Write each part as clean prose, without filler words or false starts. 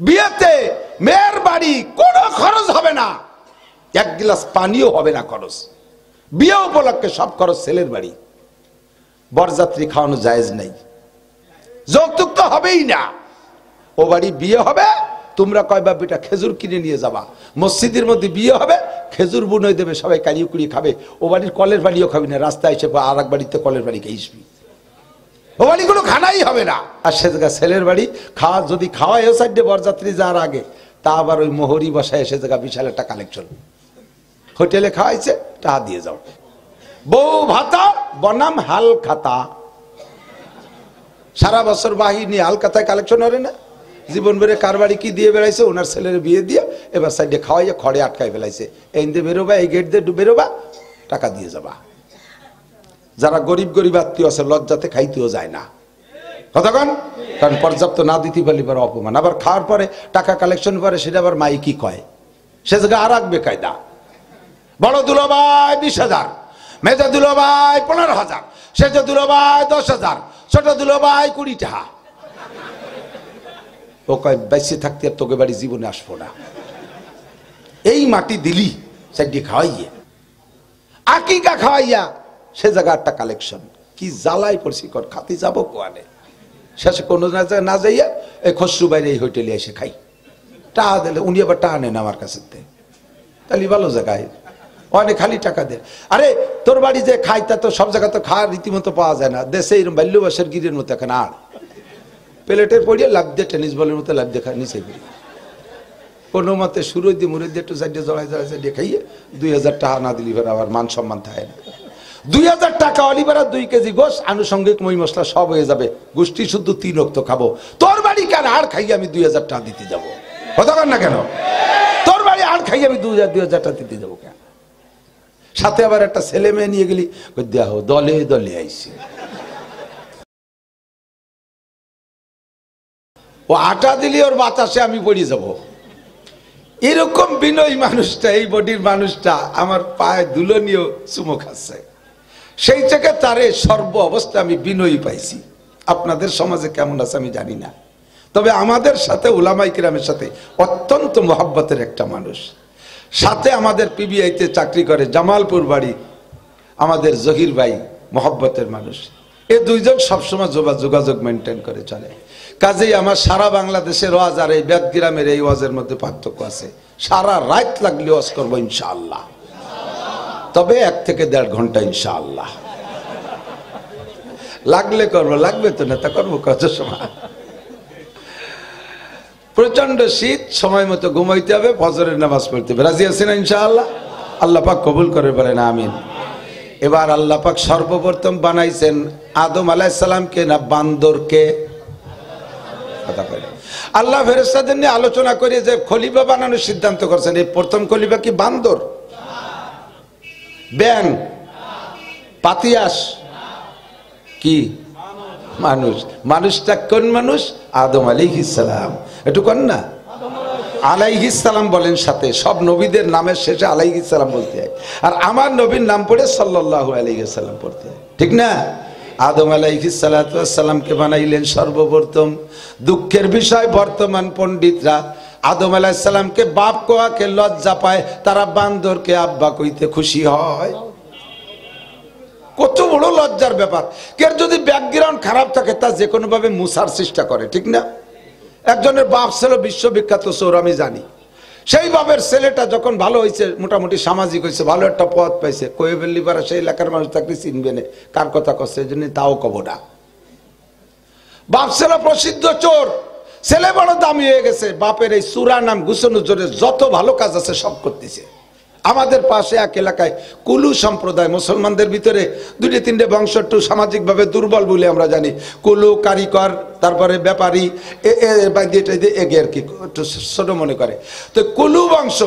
বিয়েতে মেয়ের বাড়ি কোনো খরচ হবে না, এক গ্লাস পানিও হবে না খরচ। বিয়ে উপলক্ষে সব খরচ ছেলের বাড়ি। বরযাত্রী খাওয়ানো জায়েজ নাই, যৌতুক তো হবেই না। ও বাড়ি বিয়ে হবে, তোমরা কয় বাপ বেটা খেজুর কিনে নিয়ে যাবা। মসজিদের মধ্যে বিয়ে হবে, খেজুর বুনই দেবে, সবাই কালিয়ে কুড়িয়ে খাবে। ও বাড়ির কলের পানিও খাবি না, রাস্তায় এসে আর এক বাড়িতে কলের পানি খেয়েছবি। ও বাড়ি কোনো খানাই হবে না। আর সে জায়গা ছেলের বাড়ি খাওয়া, যদি খাওয়াই ও সাইডে বরযাত্রী যাওয়ার আগে, তা আবার ওই মোহরি বসায় সে জায়গা বিশাল একটা কালেকশন। হোটেলে খাওয়াইছে, টাকা দিয়ে যাও। বউ ভাতা বনাম হাল খাতা, সারা বছর বাহিনী হাল খাতায় কালেকশন হবে না। জীবন বেড়ে কার বাড়ি কি দিয়ে বেড়াইছে, ওনার ছেলের বিয়ে দিয়ে এবার সাইডে খাওয়াইয়া খড়ে আটকায় ফেলাইছে। এই দিয়ে বেরোবা, এই গেট দিয়ে বেরোবা, টাকা দিয়ে যাবা। যারা গরিব গরিব আত্মীয় আছে লজ্জাতে খাইতেও যায় না, কতক্ষণ, কারণ পর্যাপ্ত না দিতে পারলে পরে অপমান। আবার খাওয়ার পরে টাকা কালেকশন করে সেটা আবার মাই কি কয়, সে জায়গায় আর রাখবে কায়দা। বড় দুলোভাই 20,000, মেজো দুলোভাই 15,000, সেজ দুলোভাই 10,000, ছোট দুলোভাই 20 টাকা। ও কয় বেঁচে থাকতে আর তোকে বাড়ি জীবনে আসবো না। এই মাটি দিলি সাইডে খাওয়াইয়ে, আকিকা খাওয়াইয়া সে জায়গা একটা কালেকশন। কি জ্বালাই পড়ছি, কর খাতি যাবো কোয়ানে। শেষে কোনো না যাইয়া এই খসরু বাইরে এই হোটেলে এসে খাই। টাকা দিলে উনি আবার টাকা নেন আমার কাছে, তাহলে ভালো জায়গায় অনেক খালি টাকা দেয়। আরে তোর বাড়ি যে খাই তা তো সব জায়গা তো খাওয়ার রীতিমতো পাওয়া যায় না। দেশে এরকম বাল্যবাসের গিরের মতো এখন আর প্লেটের পড়িয়ে লাভ দিয়ে টেনিস বলের মতো লাভ দেখা নিচে পড়ি কোনো মতে শুরু দিয়ে মুড়ে দিয়ে একটু সাইডে জড়াই সাইডে খাইয়ে 2,000 টাকা না দিলি ফের আবার মান সম্মান থাকে না। 2,000 টাকা অলিবার 2 কেজি গোশ আনুষঙ্গিক মই মশলা সব হয়ে যাবে। গোষ্ঠী শুদ্ধ 3 রক্ত খাবো। তোর বাড়ি কেন আর খাইয়ে আমি 2,000 টাকা দিতে যাবো? কথা কর না কেন? তোর বাড়ি আর খাইয়ে আমি 2,000 টাকা দিতে যাবো কেন? সাথে আবার একটা ছেলে মেয়ে নিয়ে গেলি, দেখো দলে দলে আইসি। ও আটা দিলি ওর বাতাসে আমি পড়ে যাব। এরকম বিনয়ী মানুষটা, এই বডির মানুষটা আমার পায়ে ধুলো নিয়েও চুমো খাচ্ছে। সেই থেকে তারে সর্ব অবস্থা আমি বিনয়ী পাইছি। আপনাদের সমাজে কেমন আছে আমি জানি না, তবে আমাদের সাথে উলামায়ে কিরামের সাথে অত্যন্ত মহব্বতের একটা মানুষ। সাথে আমাদের পিবিআইতে চাকরি করে, জামালপুর বাড়ি, আমাদের জহির ভাই, মহব্বতের মানুষ। এই দুইজন সবসময় যোগাযোগ মেনটেন করে চলে। কাজেই আমার সারা বাংলাদেশের ওয়াজ আর এই বেদগ্রামের এই ওয়াজের মধ্যে পার্থক্য আছে। সারা রাত লাগলে ওয়াজ করবো ইনশাআল্লাহ, তবে 1 থেকে 1.5 ঘন্টা ইনশাআল্লাহ। লাগলে করবো, লাগবে তো না তা করবো কত সময়। প্রচন্ড শীত, সময় মতো ঘুমাইতে হবে, ফজরের নামাজ পড়তে হবে। রাজি আছেন ইনশাআল্লাহ? আল্লাহ পাক কবুল করে বলেন আমিন। এবার আল্লাহ পাক সর্বপ্রথম বানাইছেন আদম আলাইহিস সালামকে না বান্দরকে? কথা কয় আল্লাহ ফেরেশতাদের নিয়ে আলোচনা করে যে খলিফা বানানোর সিদ্ধান্ত করছেন, এই প্রথম খলিফা কি বান্দর, ব্যাং, পাতিয়াস, কি মানুষ? মানুষটা কোন মানুষ? আদম আলাইহিস সালাম। একটু কোন না আলাইহিস সালাম বলেন সাথে, সব নবীদের নামের শেষে আলাইহিস সালাম বলতে হয়। আর আমার নবীর নাম পড়ে সাল্লাল্লাহু আলাইহি ওয়াসাল্লাম পড়তে হয়, ঠিক না? আদম আলাইহিস সালাতু ওয়াস সালামকে বানাইলেন সর্বপ্রথম। দুঃখের বিষয় বর্তমান পণ্ডিতরা আদম আলাইহিস সালামকে বাপ কোয়াকে লজ্জা পায়, তারা বান্দরকে আব্বা কইতে খুশি হয়। কত বড় লজ্জার ব্যাপার। কেউ যদি ব্যাকগ্রাউন্ড খারাপ থাকে তা যে কোনো ভাবে মুছার চেষ্টা করে, ঠিক না? একজনের বাপ ছিল বিশ্ববিখ্যাত চোর, আমি জানি। সেই বাপের ছেলেটা যখন ভালো হয়েছে, মোটামুটি সামাজিক হয়েছে, ভালো একটা পথ পাইছে, কয়ে ফেললি পারা সেই এলাকার মানুষ তাকে চিনবে না কার কথা করছে, এই জন্য তাও কব না। বাপ ছিল প্রসিদ্ধ চোর, ছেলে বড় দামি হয়ে গেছে। বাপের এই চূড়া নাম ঘুষানোর জোরে যত ভালো কাজ আছে সব করতেছে। আমাদের পাশে এক এলাকায় কুলু সম্প্রদায়, মুসলমানদের ভিতরে 2-3টে বংশ একটু সামাজিকভাবে দুর্বল বলে আমরা জানি। কুলু, কারিকর, তারপরে ব্যাপারী, এগিয়ে আর কি একটু ছোট মনে করে। তো কুলু বংশ,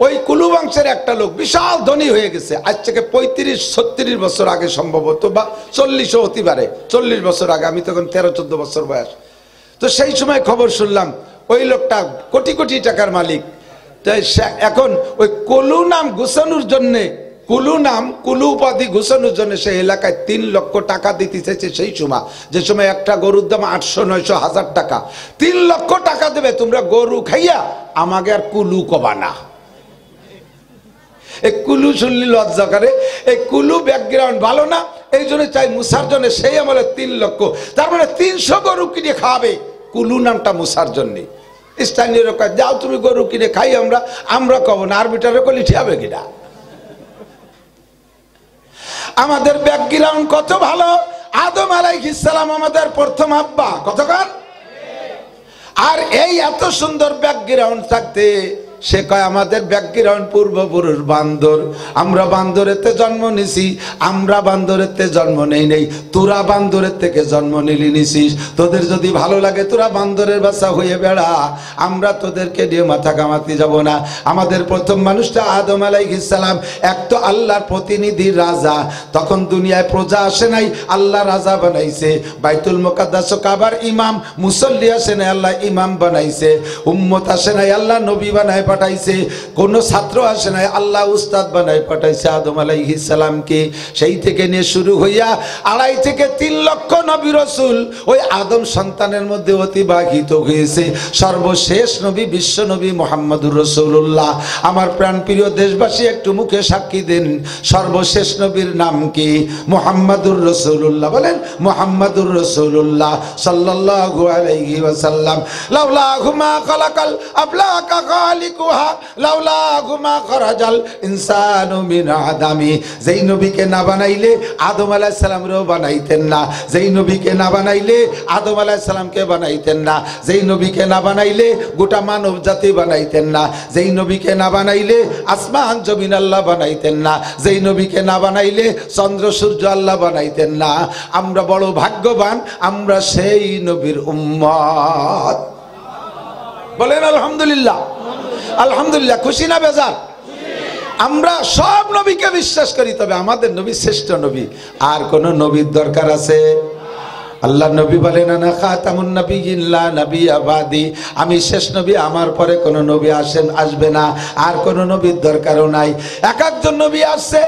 ওই কুলু বংশের একটা লোক বিশাল ধনী হয়ে গেছে। আজ থেকে 35-36 বছর আগে সম্ভবত, বা 40ও হতে পারে, 40 বছর আগে। আমি তখন 13-14 বছর বয়স। তো সেই সময় খবর শুনলাম ওই লোকটা কোটি কোটি টাকার মালিক। এখন ওই কলু নাম ঘুষানোর জন্যে কুলু নাম, কুলু উপাধি ঘোষণের জন্য সেই এলাকায় 3 লক্ষ টাকা দিতে চাইছে। সেই সময়, যে সময় একটা গরুর দাম 800, 900, 1000 টাকা। 3 লক্ষ টাকা দেবে তোমরা গরু খাইয়া, আমাকে আর কুলু কবা না। এই কুলু শুনলি লজ্জা করে। এই কুলু ব্যাকগ্রাউন্ড ভালো না, এই জন্য চাই মুসার জন্য সেই আমলে 3 লক্ষ, তার মানে 300 গরু কিনে খাওয়াবে কুলু নামটা মুসার জন্য। স্থানীয় লোক যাও তুমি গরু কিনে খাই, আমরা কব না, আরবিটারে কলি ঠিয়াবে কিনা। আমাদের ব্যাকগ্রাউন্ড কত ভালো। আদম আলাইহিস সালাম আমাদের প্রথম আব্বা, কতক্ষণ। আর এই এত সুন্দর ব্যাকগ্রাউন্ড থাকতে সে কয় আমাদের ব্যাকগ্রাউন্ড পূর্বপুরুষ বান্দর, আমরা বান্দরেতে জন্ম নিছি, আমরা বান্দরেতে জন্ম নেই নেই, তোরা বান্দরের থেকে জন্ম নিছিস। তোদের যদি ভালো লাগে তোরা বান্দরের বাচ্চা হয়ে বেড়া, আমরা তোদেরকে নিয়ে মাথা কামাতে যাব না। আমাদের প্রথম মানুষটা আদম আলাইহিস সালাম, এক তো আল্লাহর প্রতিনিধি রাজা, তখন দুনিয়ায় প্রজা আসে নাই, আল্লাহ রাজা বানাইছে। বাইতুল মুকাদ্দাস কাবার ইমাম, মুসল্লি আসে নাই, আল্লাহ ইমাম বানাইছে। উম্মত আসে নাই, আল্লাহ নবী বানায় পাঠাইছে। কোন ছাত্র আসে নাই, আল্লাহ উস্তাদ বানায় পাঠাইছে আদম আলাইহিস সালামকে। সেই থেকে নিয়ে শুরু হইয়া 2.5 থেকে 3 লক্ষ নবী রাসূল ওই আদম সন্তানের মধ্যে অতিবাহিত হয়েছে। সর্বশেষ নবী বিশ্ব নবী মুহাম্মদুর রাসূলুল্লাহ। আমার প্রাণপ্রিয় দেশবাসী একটু মুখে সাক্ষী দেন, সর্বশেষ নবীর নাম কি? মুহাম্মদুর রাসূলুল্লাহ। বলেন মুহাম্মদুর রাসূলুল্লাহ সাল্লাল্লাহু আলাইহি ওয়াসাল্লাম। লাউলাহু মা খালাকাল আফলাকা খালিকু লাউলাহু মা খরাজাল ইনসানু মিন আদামি। যেই নবীকে না বানাইলে আদম আলাইহিস সালামকেও বানাইতেন না, যেই নবীকে না বানাইলে আদম আলাইহিস সালামকে বানাইতেন না, যেই নবীকে না বানাইলে গোটা মানব জাতি বানাইতেন না, যেই নবীকে না বানাইলে আসমান জমিন আল্লাহ বানাইতেন না, যেই নবীকে না বানাইলে চন্দ্র সূর্য আল্লাহ বানাইতেন না। আমরা বড় ভাগ্যবান, আমরা সেই নবীর উম্মত। বলেন আলহামদুলিল্লাহ। আলহামদুলিল্লাহ। খুশি না বেজার? আমরা সব নবীকে বিশ্বাস করি, তবে আমাদের নবী শ্রেষ্ঠ নবী। আর কোন নবীর দরকার আছে? আল্লাহ নবী বলেন আনা খাতামুন নাবিয়্যিন লা নাবিয়্যা বাদি, আমি শেষ নবী, আমার পরে কোন নবী আসবে না, আর কোন নবীর দরকারও নাই। এক একজন নবী আসছে,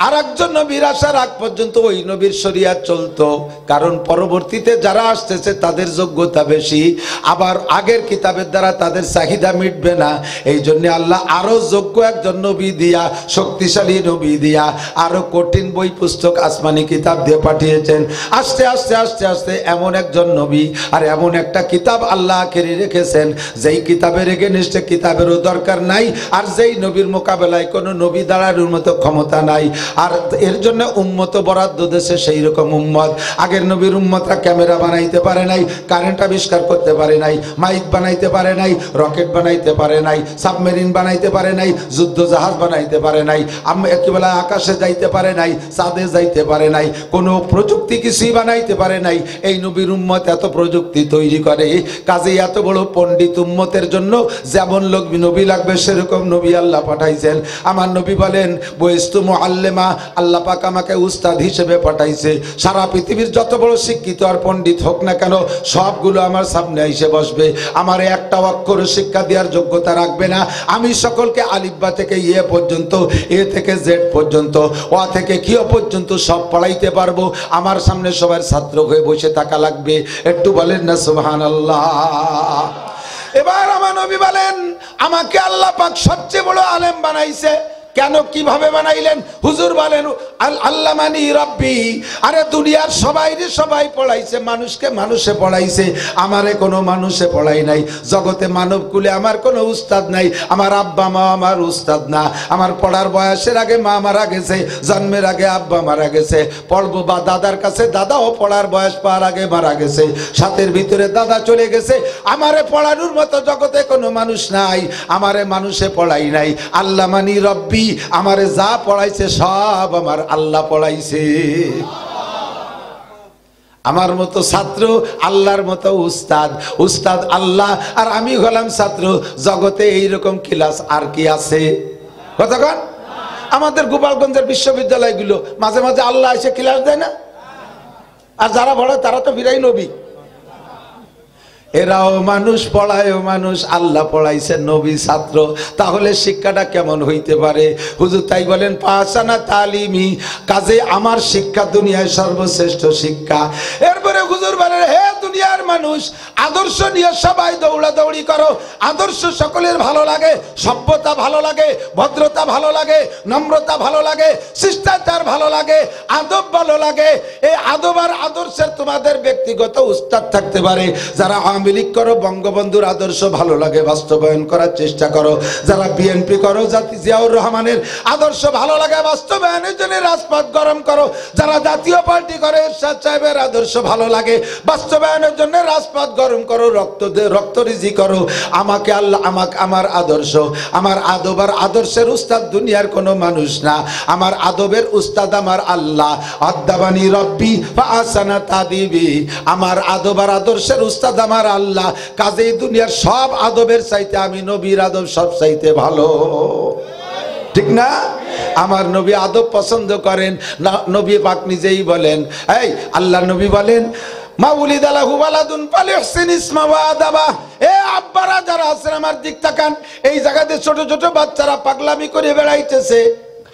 আর একজন নবীর আসার আগ পর্যন্ত ওই নবীর শরিয়াত চলতো, কারণ পরবর্তীতে যারা আসতেছে তাদের যোগ্যতা বেশি, আবার আগের কিতাবের দ্বারা তাদের চাহিদা মিটবে না। এই জন্য আল্লাহ আরো যোগ্য একজন নবী দিয়া, শক্তিশালী নবী দিয়া, আরো কঠিন বই পুস্তক আসমানি কিতাব দিয়ে পাঠিয়েছেন। আস্তে আস্তে আস্তে আস্তে এমন একজন নবী আর এমন একটা কিতাব আল্লাহ আখেরে রেখেছেন, যেই কিতাবের এগেইনস্টে কিতাবেরও দরকার নাই, আর যেই নবীর মোকাবেলায় কোনো নবী দাঁড়ানোর মতো ক্ষমতা নাই। আর এর জন্য উম্মত বরাদ্দ দেশে সেই রকম উম্মত। আগের নবীর উম্মতরা ক্যামেরা বানাইতে পারে নাই, কারেন্ট আবিষ্কার করতে পারে নাই, মাইক বানাইতে পারে নাই, রকেট বানাইতে পারে নাই, সাবমেরিন বানাইতে পারে নাই, যুদ্ধ জাহাজ বানাইতে পারে নাই, একেবেলা আকাশে যাইতে পারে নাই, চাঁদে যাইতে পারে নাই, কোনো প্রযুক্তি কিছুই বানাইতে পারে নাই। এই নবীর উম্মত এত প্রযুক্তি তৈরি করে, কাজেই এত বড় পণ্ডিত উম্মতের জন্য যেমন লোক নবী লাগবে সেরকম নবী আল্লাহ পাঠাইছেন। আমার নবী বলেন বয়স্তু মুআল্লিমা, আল্লাহ পাক আমাকে উস্তাদ হিসেবে পাঠাইছে। সারা পৃথিবীর যত বড় শিক্ষিত আর পণ্ডিত হোক না কেন, সবগুলো আমার সামনে এসে বসবে, আমার একটা অক্ষর শিক্ষা দেওয়ার যোগ্যতা রাখবে না। আমি সকলকে আলিফবা থেকে ইয়ে পর্যন্ত, এ থেকে জেড পর্যন্ত, ও থেকে কিও পর্যন্ত সব পড়াইতে পারবো। আমার সামনে সবার ছাত্র হয়ে বসে থাকা লাগবে। একটু বলেন না সুবহানাল্লাহ। এবার আমার নবী বলেন আমাকে আল্লাহ পাক সবচেয়ে বড় আলেম বানাইছে। কেন, কিভাবে বানাইলেন? হুজুর বলেন আল্লামানি রাব্বি। আরে দুনিয়ার সবাই পড়াইছে, মানুষকে মানুষে পড়াইছে, আমারে কোনো মানুষে পড়াই নাই। জগতে মানব কুলে আমার কোনো উস্তাদ নাই, আমার আব্বা মা আমার উস্তাদ না। আমার পড়ার বয়সের আগে মা মারা গেছে, জন্মের আগে আব্বা মারা গেছে। পড়বো বা দাদার কাছে, দাদাও পড়ার বয়স পাওয়ার আগে মারা গেছে, সাথের ভিতরে দাদা চলে গেছে। আমারে পড়ানোর মতো জগতে কোনো মানুষ নাই, আমারে মানুষে পড়াই নাই। আল্লামানি রাব্বি, আমারে যা পড়াইছে সব আমার আল্লাহ পড়াইছে। আমার মতো ছাত্র, আল্লাহর মতো উস্তাদ, উস্তাদ আল্লাহ আর আমি হলাম ছাত্র। জগতে এইরকম ক্লাস আর কি আছে? কতক্ষণ আমাদের গোপালগঞ্জের বিশ্ববিদ্যালয়গুলো মাঝে মাঝে আল্লাহ এসে ক্লাস দেয় না? আর যারা পড়ে তারা তো বিরাই নবী। এরাও মানুষ, পড়ায়ও মানুষ, আল্লাহ পড়াইছে নবী ছাত্র, তাহলে শিক্ষাটা কেমন হইতে পারে? হুজুর তাই বলেন পাসানা তালিমি, কাজে আমার শিক্ষা দুনিয়ায় সর্বশ্রেষ্ঠ শিক্ষা। এরপরে হুজুর বলেন হে দুনিয়ার মানুষ, আদর্শ নিয়ে সবাই দৌড়াদৌড়ি করো। আদর্শ সকলের ভালো লাগে, সভ্যতা ভালো লাগে, ভদ্রতা ভালো লাগে, নম্রতা ভালো লাগে, শিষ্টাচার ভালো লাগে, আদব ভালো লাগে। এই আদব আর আদর্শের তোমাদের ব্যক্তিগত উস্তাদ থাকতে পারে। যারা আওয়ামী লীগ করো, বঙ্গবন্ধুর আদর্শ ভালো লাগে, বাস্তবায়ন করার চেষ্টা করো। যারা বিএনপি করো, জাতি জিয়াউর রহমানের আদর্শ ভালো লাগে, বাস্তবায়নের জন্য রাজপথ গরম করো। যারা জাতীয় পার্টি করে, এরশাদ সাহেবের আদর্শ ভালো লাগে, বাস্তবায়নের জন্য রাজপথ গরম করো, রক্ত রিজি করো। আমাকে আল্লাহ, আমাকে আমার আদর্শ, আমার আদব আর আদর্শের উস্তাদ দুনিয়ার কোনো মানুষ না, আমার আদবের উস্তাদ আমার আল্লাহ। আদাবানি রব্বি ফাসানা তাদিবি, আমার আদব আর আদর্শের উস্তাদ আমার আল্লাহ। কাজেই দুনিয়ার সব আদবের চাইতে আমি নবীর আদব সব চাইতে ভালো, ঠিক না? আমার নবী আদব পছন্দ করেন না, নবী পাক নিজেই বলেন, এই আল্লাহ নবী বলেন মাউলিদ আলাহু ওয়ালাদুন ফালিহসিন ইসমা ওয়া আদাবা। এ আব্বারা যারা আছেন আমার দিক তাকান, এই জায়গাতে ছোট ছোট বাচ্চারা পাগলামি করে বেড়াইতেছে।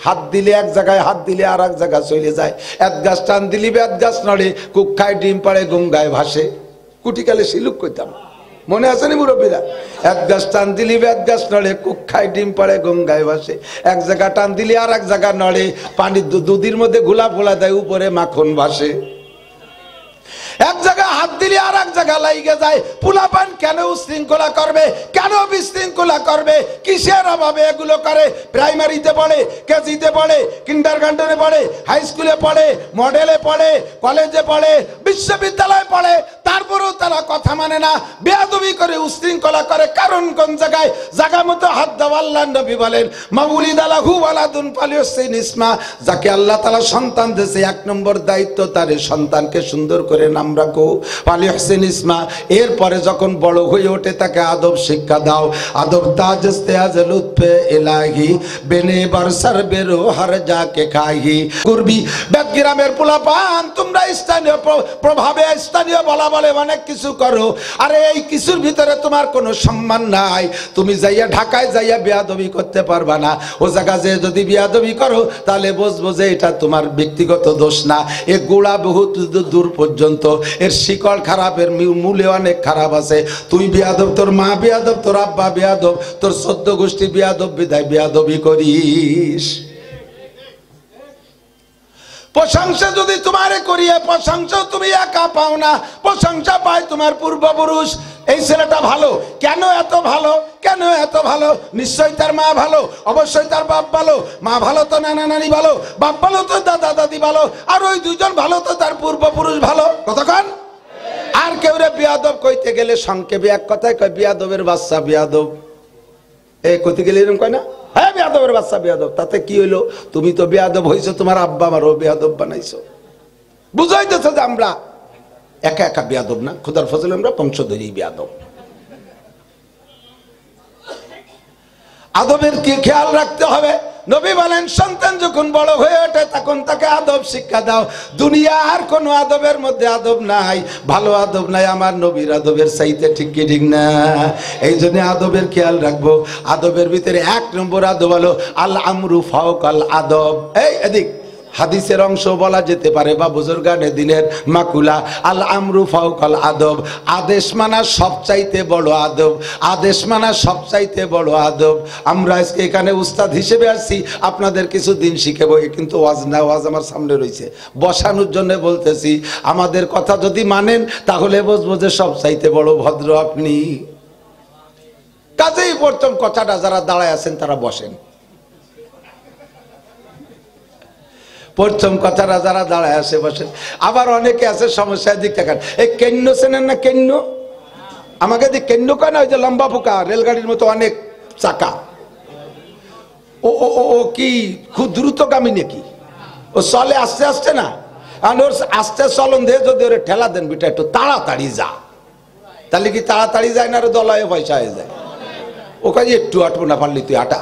হাত দিলে এক জায়গায়, হাত দিলে আর এক জায়গায় চলে যায়। এক গাছ টান দিলি বেত গাছ নড়ে, কুক খায় ডিম পাড়ে গঙ্গায় ভাসে। কুটিকালে শিলুক কইতাম, মনে আছে নি মুরব্বীরা? এক গাছ টান দিলি বেত গাছ নড়ে, কুক খায় ডিম পাড়ে গঙ্গায় ভাসে। এক জায়গা টান দিলি আর এক জায়গা নড়ে, পানি দুধের মধ্যে ঘোলা ফোলা দেয়, উপরে মাখন ভাসে। এক জায়গায় হাত দিলে আর এক জায়গায় লাইগে যায়। পোলাপান কেন উশৃঙ্খলা করবে, কেন বিশৃঙ্খলা করবে, কিসের অভাবে এগুলো করে? প্রাইমারিতে পড়ে, কেজিতে পড়ে, কিন্ডারগার্টেনে পড়ে, হাই স্কুলে পড়ে, মডেলে পড়ে, কলেজে পড়ে, বিশ্ববিদ্যালয়ে পড়ে, তারপরেও তারা কথা মানে না, বেয়াদবি করে, উশৃঙ্খলা করে। কারণ কোন জায়গায়? জায়গা মতো হাত দেওয়া। আল্লাহ নবী বলেন মাউলিদ আলাহু ওয়ালাদুন ফালিহসিন ইসমা, যাকে আল্লাহ তাআলা সন্তান দিয়েছে, এক নম্বর দায়িত্ব তার সন্তানকে সুন্দর করে নাম রাখো, ফালিহসিন ইসমা। এরপরে যখন বড় হয়ে ওঠে তাকে আদব শিক্ষা দাও। আদব তাজ ইস্তেআজ লুৎফে ইলাহি, বেনে বরসর বেরো হর যাকে খাহি। কুরবি বেদগ্রামের পোলাপান, তোমরা স্থানীয় প্রভাবে, স্থানীয় বলা বলে অনেক কিছু করো। আরে এই কিছুর ভিতরে তোমার কোনো সম্মান নাই। তুমি যাইয়া ঢাকায় যাইয়া বেয়াদবি করতে পারবা না। ও জায়গা যে যদি বেয়াদবি করো তাহলে বুঝবো যে এটা তোমার ব্যক্তিগত দোষ না, এ গোড়া বহুত দূর পর্যন্ত, এর শিকড় খারাপ, এর মূলে অনেক খারাপ আছে। তুই বেয়াদব, তোর মা বেয়াদব, তোর আব্বা বেয়াদব, তোর 14 গোষ্ঠী বেয়াদব, বিদায় বেয়াদবি করিস। প্রশংসা যদি তোমারে করিয়ে, প্রশংসা তুমি একা পাও না, প্রশংসা পায় তোমার পূর্বপুরুষ। এই ছেলেটা ভালো, কেন এত ভালো, কেন এত ভালো? নিশ্চয়ই তার মা ভালো, অবশ্যই তার বাপ ভালো। মা ভালো তো নানা নানি ভালো, বাপ ভালো তো দাদা দাদি ভালো, আর ওই দুজন ভালো তো তার পূর্বপুরুষ ভালো। কতক্ষণ? আর কেউ রে বেয়াদব কইতে গেলে সংক্ষেপে এক কথায় কয় বেয়াদবের বাচ্চা বেয়াদব। এই কইতে গেলে এরকম কয় না, হ্যাঁ বেয়াদবের বাচ্চা বেয়াদব। তাতে কি হইলো? তুমি তো বেয়াদব হইছো, তোমার আব্বা আমারও বেয়াদব বানাইছো। বুঝাইতেছে যে আমরা একা একা বেয়াদব না, খোদার ফজলে আমরা বংশধরী বেয়াদব। আদবের কি খেয়াল রাখতে হবে? নবী বলেন সন্তান যখন বড় হয়ে ওঠে তখন তাকে আদব শিক্ষা দাও। দুনিয়া আর কোন আদবের মধ্যে আদব নাই, ভালো আদব নাই আমার নবীর আদবের চাইতে, ঠিক কি ঠিক না? এই জন্য আদবের খেয়াল রাখবো। আদবের ভিতরে 1 নম্বর আদব হলো আল আমরু ফাওকাল আদব। এই এদিক হাদিসের অংশ বলা যেতে পারে বা বুজুর্গানে দিনের মাকুলা, আল আমরু ফাওকাল আদব। আদেশ মানা সবচাইতে বড় আদব, আদেশ মানা সবচাইতে বড় আদব। আমরা আজকে এখানে উস্তাদ হিসেবে আসছি, আপনাদের কিছু দিন শিখাবো, কিন্তু ওয়াজ না, ওয়াজ আমার সামনে রয়েছে, বসানোর জন্য বলতেছি। আমাদের কথা যদি মানেন তাহলে বুঝবো যে সবচাইতে বড় ভদ্র আপনি। কাজেই প্রথম কথাটা, যারা দাঁড়ায় আছেন তারা বসেন। প্রথম কথাটা যারা দাঁড়ায় আসে বসেন। আবার অনেকে আছে সমস্যার দিক থাকার, এই কেন্ন চেনেন না? কেন্ন আমাকে দিয়ে কেন্ন কয় না, ওই যে লম্বা পোকা, রেলগাড়ির মতো অনেক চাকা। ও ও ও কি খুব দ্রুতগামী নাকি? ও চলে আস্তে আস্তে না? আর ওর আস্তে চলন দিয়ে যদি ওরে ঠেলা দেন, বিটা একটু তাড়াতাড়ি যা, তাহলে কি তাড়াতাড়ি যায় না? আর দলায় পয়সা হয়ে যায়। ও কাজে একটু আটবো না পারলি তুই আটা।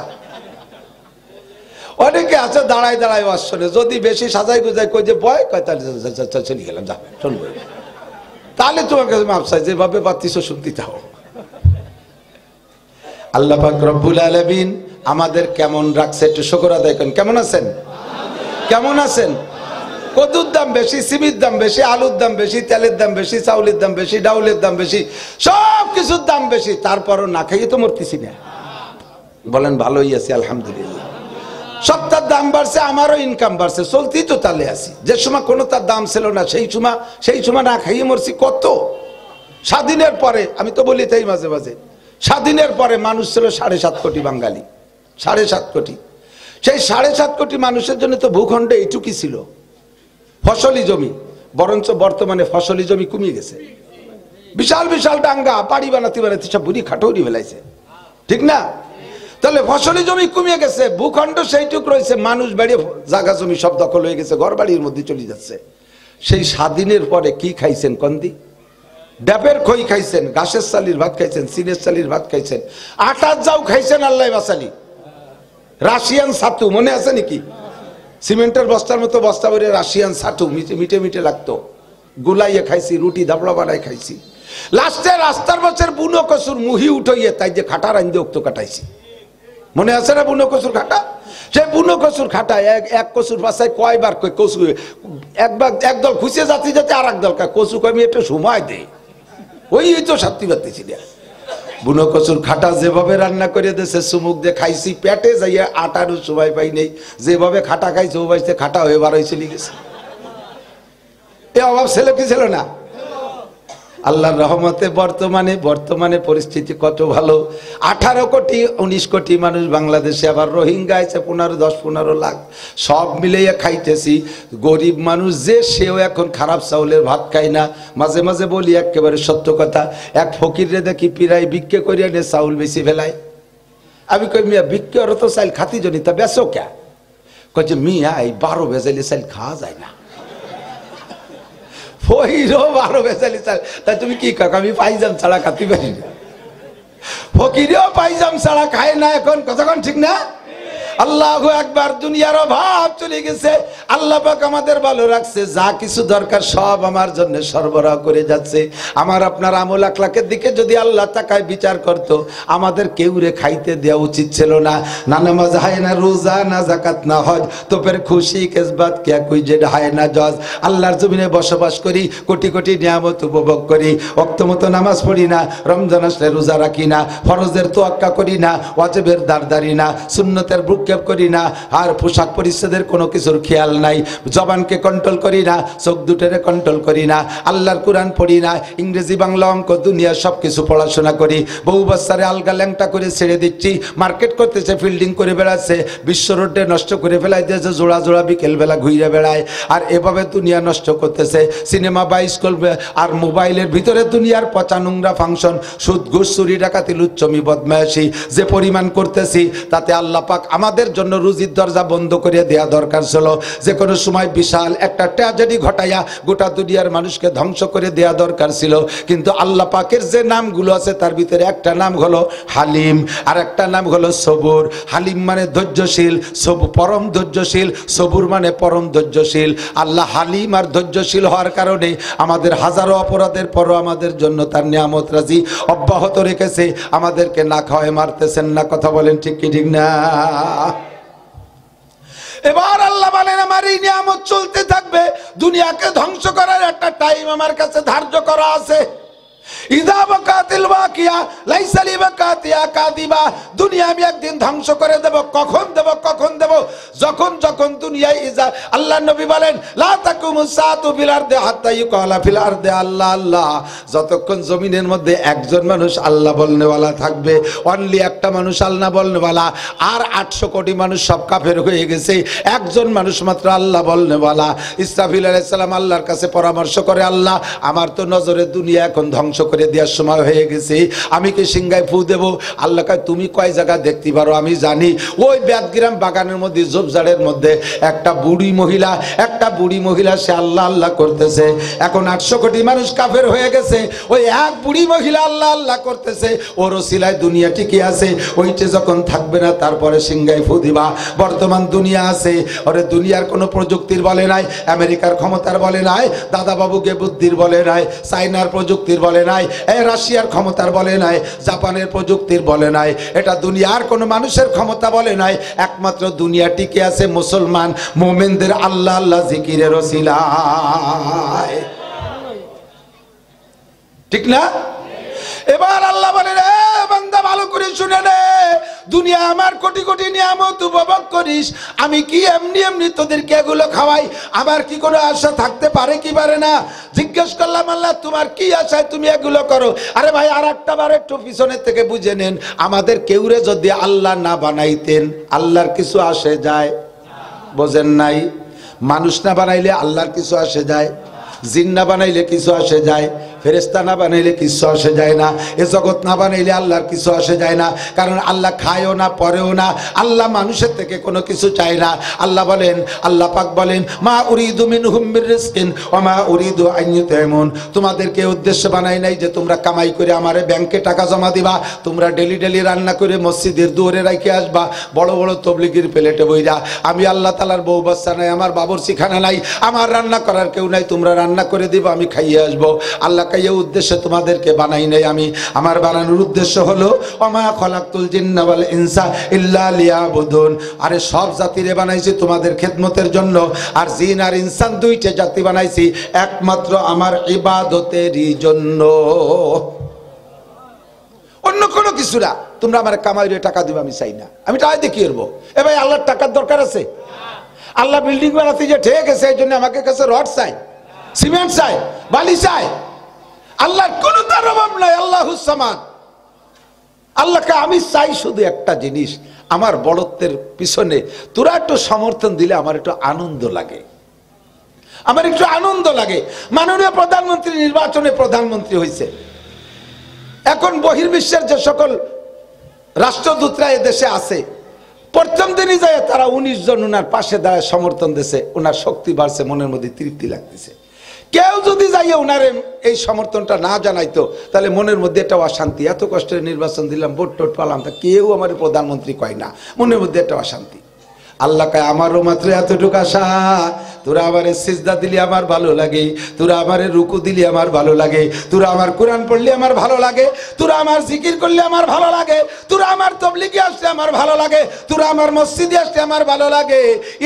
অনেকে আছে দাঁড়ায় দাঁড়ায় আসলে, যদি বেশি সাজাই গুজাই কই যে বয় কয়, তাহলে চলে গেলাম, যা শুনবো। তাহলে তোমার কাছে মাপ চাই, যেভাবে পাচ্ছিস শুনতে চাও। আল্লাহ পাক রব্বুল আলামিন আমাদের কেমন রাখছে একটু শুকর আদায় করেন। কেমন আছেন? কেমন আছেন? কদুর দাম বেশি, সিমির দাম বেশি, আলুর দাম বেশি, তেলের দাম বেশি, চাউলের দাম বেশি, ডাউলের দাম বেশি, সব কিছুর দাম বেশি, তারপরও না খাইয়ে তো মরতেছি না। বলেন ভালোই আছি আলহামদুলিল্লাহ। সবটার দাম বাড়ছে, আমারও ইনকাম বাড়ছে, চলতেই তো তালে আছি। যে সময় কোনো তার দাম ছিল না সেই সময় না খাইয়ে মরছি কত। স্বাধীনের পরে আমি তো বলি তাই মাঝে মাঝে, স্বাধীনের পরে মানুষ ছিল 7.5 কোটি বাঙালি, 7.5 কোটি। সেই 7.5 কোটি মানুষের জন্য তো ভূখণ্ডে এইটুকুই ছিল ফসলি জমি, বরঞ্চ বর্তমানে ফসলি জমি কমিয়ে গেছে। বিশাল বিশাল ডাঙ্গা বাড়ি বানাতে বানাতে সব বুড়ি খাটৌরি ফেলাইছে, ঠিক না? তাহলে ফসলি জমি কমিয়ে গেছে, ভূখণ্ড সেইটুক রয়েছে, মানুষ বেড়িয়ে জায়গা জমি সব দখল হয়ে গেছে, ঘর বাড়ির মধ্যে চলে যাচ্ছে। সেই স্বাধীনের পরে কি খাইছেন কন্দি? ড্যাপের খই খাইছেন, ঘাসের চালির ভাত খাইছেন, সিনের চালির ভাত খাইছেন, আটার যাও খাইছেন, আল্লাহ বাসালি। রাশিয়ান ছাতু মনে আছে নাকি? সিমেন্টের বস্তার মতো বস্তা ভরে রাশিয়ান ছাতু মিটে মিটে লাগতো, গুলাইয়ে খাইছি, রুটি দাবড়া বানাই খাইছি। লাস্টে রাস্তার বছর বুনো কসুর মুহি উঠাইয়ে তাই যে খাটা রাইন্দে উক্ত কাটাইছি, মনে আছে না? বুনো কসুর খাটা, সেই বুনো কসুর খাটা এক কসুর পাশায় কয়বার কসু একবার একদল খুঁজে যাতে যাতে আর একদল কসু আমি একটু সময় দেয়, ওই তো শান্তি পাচ্ছি না। বুনো কচুর খাটা যেভাবে রান্না করে দিয়েছে, চুমুক দিয়ে খাইছি, পেটে যাইয়া আটারও সময় পাই নেই। যেভাবে খাটা খাইছে ও বাড়িতে খাটা হয়ে বার হয়ে চলে গেছে। এ অভাব ছিল কি ছিল না? আল্লাহর রহমতে বর্তমানে পরিস্থিতি কত ভালো। 18 কোটি 19 কোটি মানুষ বাংলাদেশে, আবার রোহিঙ্গা আছে 10-15 লাখ, সব মিলিয়ে খাইতেছি। গরিব মানুষ যে, সেও এখন খারাপ চাউলের ভাত খায় না। মাঝে মাঝে বলি একেবারে সত্য কথা, এক ফকিরে দেখি পিরাই ভিক্ষে করিয়া নিয়ে চাউল বেশি ফেলায়। আমি কই মিয়া ভিক্ষে ওর তো চাইল খাতি জনি, তা বেচো কে? কচ্ছে মিয়া এই 12 ভেজালি চাইল খাওয়া যায় না। 12 ভেজালি চাল, তা তুমি কি কাক? আমি পাইজাম ছাড়া খাতে পারি না। ফকিরেও পাইজাম ছাড়া খায় না এখন, কতক্ষণ ঠিক না? আল্লাহু আকবার। দুনিয়ার অভাব চলে গেছে, আল্লাহ পাক আমাদের ভালো রাখছে, যা কিছু দরকার সব আমার জন্য সরবরাহ করে যাচ্ছে। আমার আপনার আমল আখলাকের দিকে যদি আল্লাহ তাকায় বিচার করত, আমাদের কেউরে খাইতে দেওয়া উচিত ছিল না। না নামাজ হয় না, রোজা না, জাকাত না, হজ, তোপের খুশি কেসবাত কে কই যে হয় না জজ। আল্লাহর জমিনে বসবাস করি, কোটি কোটি নিয়ামত উপভোগ করি, ওয়াক্ত মতো নামাজ পড়ি না, রমজান আসলে রোজা রাখি না, ফরজের তোয়াক্কা করি না, ওয়াজিবের দাঁড়দারি না, সুন্নতের বুক করি না, আর পোশাক পরিচ্ছদের কোনো কিছুর খেয়াল নাই, জবানকে কন্ট্রোল করি না, চোখ দুটোরে কন্ট্রোল করি না, আল্লাহর কোরআন পড়ি না, ইংরেজি বাংলা অঙ্ক দুনিয়া সব কিছু পড়াশোনা করি, বহু বাচ্চারে আলগা ল্যাংটা করে ছেড়ে দিচ্ছি, মার্কেট করতেছে, ফিল্ডিং করে বেড়াচ্ছে, বিশ্ব রোডে নষ্ট করে ফেলাই দিয়েছে, জোড়া জোড়া বিকেলবেলা ঘুরে বেড়ায়, আর এভাবে দুনিয়া নষ্ট করতেছে। সিনেমা বাইস্কুল আর মোবাইলের ভিতরে দুনিয়ার পচা নোংরা ফাংশন, সুদ ঘুষ চুরি ডাকাতি লুচ্চমি বদমায়াশি যে পরিমাণ করতেছি, তাতে আল্লাহ পাক আমাদের জন্য রুজির দরজা বন্ধ করে দেয়া দরকার ছিল। যে কোনো সময় বিশাল একটা ট্র্যাজেডি ঘটাইয়া গোটা দুনিয়ার মানুষকে ধ্বংস করে দেয়া দরকার ছিল, কিন্তু আল্লাহ পাকের যে নামগুলো আছে তার ভিতরে একটা নাম হলো হালিম, আর একটা নাম হলো সবুর। হালিম মানে ধৈর্যশীল, পরম ধৈর্যশীল, সবুর মানে পরম ধৈর্যশীল। আল্লাহ হালিম আর ধৈর্যশীল হওয়ার কারণে আমাদের হাজারো অপরাধের পরও আমাদের জন্য তার নিয়ামত রাজি অব্যাহত রেখেছে, আমাদেরকে না খাওয়ায় মারতেছেন না। কথা বলেন ঠিক কি ঠিক না? এবার আল্লাহ বলেন আমার এই নিয়ামত চলতে থাকবে, দুনিয়াকে ধ্বংস করার একটা টাইম আমার কাছে ধার্য করা আছে। ইদা বাকাতিল ওয়াকিয়া লাইসা লিবাকাতিয়া কাদিবা, দুনিয়া আমি একদিন ধ্বংস করে দেব। কখন দেব? যখন দুনিয়ায় ইজা, আল্লাহ নবী বলেন লা তাকুমুস সাআতু ফিল আরদি হাত্তা ইউকালা ফিল আরদি আল্লাহ আল্লাহ, যতক্ষণ জমিনের মধ্যে একজন মানুষ আল্লাহ বলনেওয়ালা থাকবে, অনলি একটা মানুষ আল্লাহ বলনেওয়ালা, আর 800 কোটি মানুষ সব কাফের হয়ে গেছে, একজন মানুষ মাত্র আল্লাহ বলনেওয়ালা। ইসরাফিল আলাইহিস সালাম আল্লাহর কাছে পরামর্শ করে, আল্লাহ আমার তো নজরে দুনিয়া এখন ধ্বংস করে দেওয়ার সময় হয়ে গেছে, আমি কি সিংহায় ফু দেব? আল্লাহ কয় তুমি কয় জায়গা দেখতে পারো আমি জানি। ওই বেদগ্রাম বাগানের মধ্যে ঝোপঝাড়ের মধ্যে একটা বুড়ি মহিলা সে আল্লাহ আল্লাহ করতেছে। এখন 800 কোটি মানুষ কাফের হয়ে গেছে, ওই এক বুড়ি মহিলা আল্লাহ আল্লাহ করতেছে, ওর ওসিলায় দুনিয়া টিকে আছে। ওইটা যখন থাকবে না তারপরে সিংহায় ফু দিবা। বর্তমান দুনিয়া আছে, ওরে দুনিয়ার কোনো প্রযুক্তির বলে নাই, আমেরিকার ক্ষমতার বলে নাই, দাদা বাবুকে বুদ্ধির বলে নাই, চাইনার প্রযুক্তির বলে নাই, রাশিয়ার ক্ষমতার বলে নাই, জাপানের প্রযুক্তির বলে নাই, এটা দুনিয়ার কোনো মানুষের ক্ষমতা বলে নাই। একমাত্র দুনিয়া টিকে আছে মুসলমান মুমিনদের আল্লাহ আল্লাহ জিকিরের ওসিলায়। ঠিক না? এবার আল্লাহ বলে, রে বান্দা ভালো করে শুনে নে, দুনিয়া আমার কোটি কোটি নিয়ামত উপভোগ করিস, আমি কি এমনি এমনি তোদেরকে এগুলো খাওয়াই? আমার কি কোনো আশা থাকতে পারে কি পারে না? জিজ্ঞেস করলাম, আল্লাহ তোমার কি আশায় তুমি এগুলো করো? আরে ভাই, আর একটা বার একটু পিছনের থেকে বুঝে নেন, আমাদের কেউরে যদি আল্লাহ না বানাইতেন, আল্লাহর কিছু আসে যায়? বোঝেন নাই? মানুষ না বানাইলে আল্লাহর কিছু আসে যায়? জিন না বানাইলে কিছু আসে যায়? ফেরেশতা না বানাইলে কিছু আসে যায় না? এ জগৎ না বানাইলে আল্লাহর কিছু আসে যায় না। কারণ আল্লাহ খায়ও না, পরেও না, আল্লাহ মানুষের থেকে কোনো কিছু চায় না। আল্লাহ বলেন, আল্লাহ পাক বলেন, মা উরিদু মিনহুম মির রিজকিন ওয়া মা উরিদু আন ইউতিমুন, তোমাদেরকে উদ্দেশ্য বানাই নাই যে তোমরা কামাই করে আমারে ব্যাংকে টাকা জমা দিবা, তোমরা ডেলি ডেলি রান্না করে মসজিদের দুয়ারে রাখে আসবা, বড় বড় তবলিগির প্লেটে বইরা। আমি আল্লাহ তাআলার বউ বাচ্চা নাই, আমার বাবুর্চিখানা নাই, আমার রান্না করার কেউ নাই, তোমরা রান্না করে দিবা, আমি খাইয়ে আসবো। আল্লাহ এই উদ্দেশ্যে তোমাদেরকে বানাই নাই আমি। আমার বানানোর উদ্দেশ্য হলো ওমা খলাকতুল জিন্না ওয়াল ইনসা ইল্লা লিয়াবুদুন, আরে সব জাতিরে বানাইছি তোমাদের খেদমতের জন্য, আর জিন আর ইনসান দুইটা জাতি বানাইছি একমাত্র আমার ইবাদতেরই জন্য, অন্য কোনো কিছু না। তোমরা আমার কামাইরে টাকা দিবে আমি চাই না, আমি টাকা দিয়ে কি করবো? এ ভাই, আল্লাহর টাকার দরকার আছে? আল্লাহ বিল্ডিং বানাতে যে ঠিক আছে, এই জন্য আমাকে কাছে রড চাই, সিমেন্ট চাই, বালি চাই। আল্লাহর কোনো তার অভাব নাই, আল্লাহুস সামাদ। আল্লাহকে আমি চাই শুধু একটা জিনিস, আমার বড়ত্বের পিছনে তোরা একটু সমর্থন দিলে আমার একটু আনন্দ লাগে, আমার একটু আনন্দ লাগে। মাননীয় প্রধানমন্ত্রী নির্বাচনে প্রধানমন্ত্রী হয়েছে, এখন বহির্বিশ্বের যে সকল রাষ্ট্রদূতরা এদেশে আছে, প্রথম দিনই যায় তারা 19 জন ওনার পাশে দাঁড়ায় সমর্থন দিয়েছে, ওনার শক্তি বাড়ছে, মনের মধ্যে তৃপ্তি লাগতেছে। কেউ যদি যাইয়ে ওনার এই সমর্থনটা না জানাইতো তাহলে মনের মধ্যে একটা অশান্তি, এত কষ্টের নির্বাচন দিলাম, ভোট টোট পালাম, তা কেউ আমার প্রধানমন্ত্রী কয় না, মনের মধ্যে একটা অশান্তি। আল্লাহ কয়, আমারও মাত্র এতটুকু আশা, তোরা আমারে সিজদা দিলি আমার ভালো লাগে, তোরা আমারে রুকু দিলি আমার ভালো লাগে, তোরা আমার কোরআন পড়লে আমার ভালো লাগে, তোরা আমার জিকির করলে আমার ভালো লাগে, তোরা আমার তাবলীগে আসলে আমার ভালো লাগে, তোরা আমার মসজিদে আসলে আমার ভালো লাগে।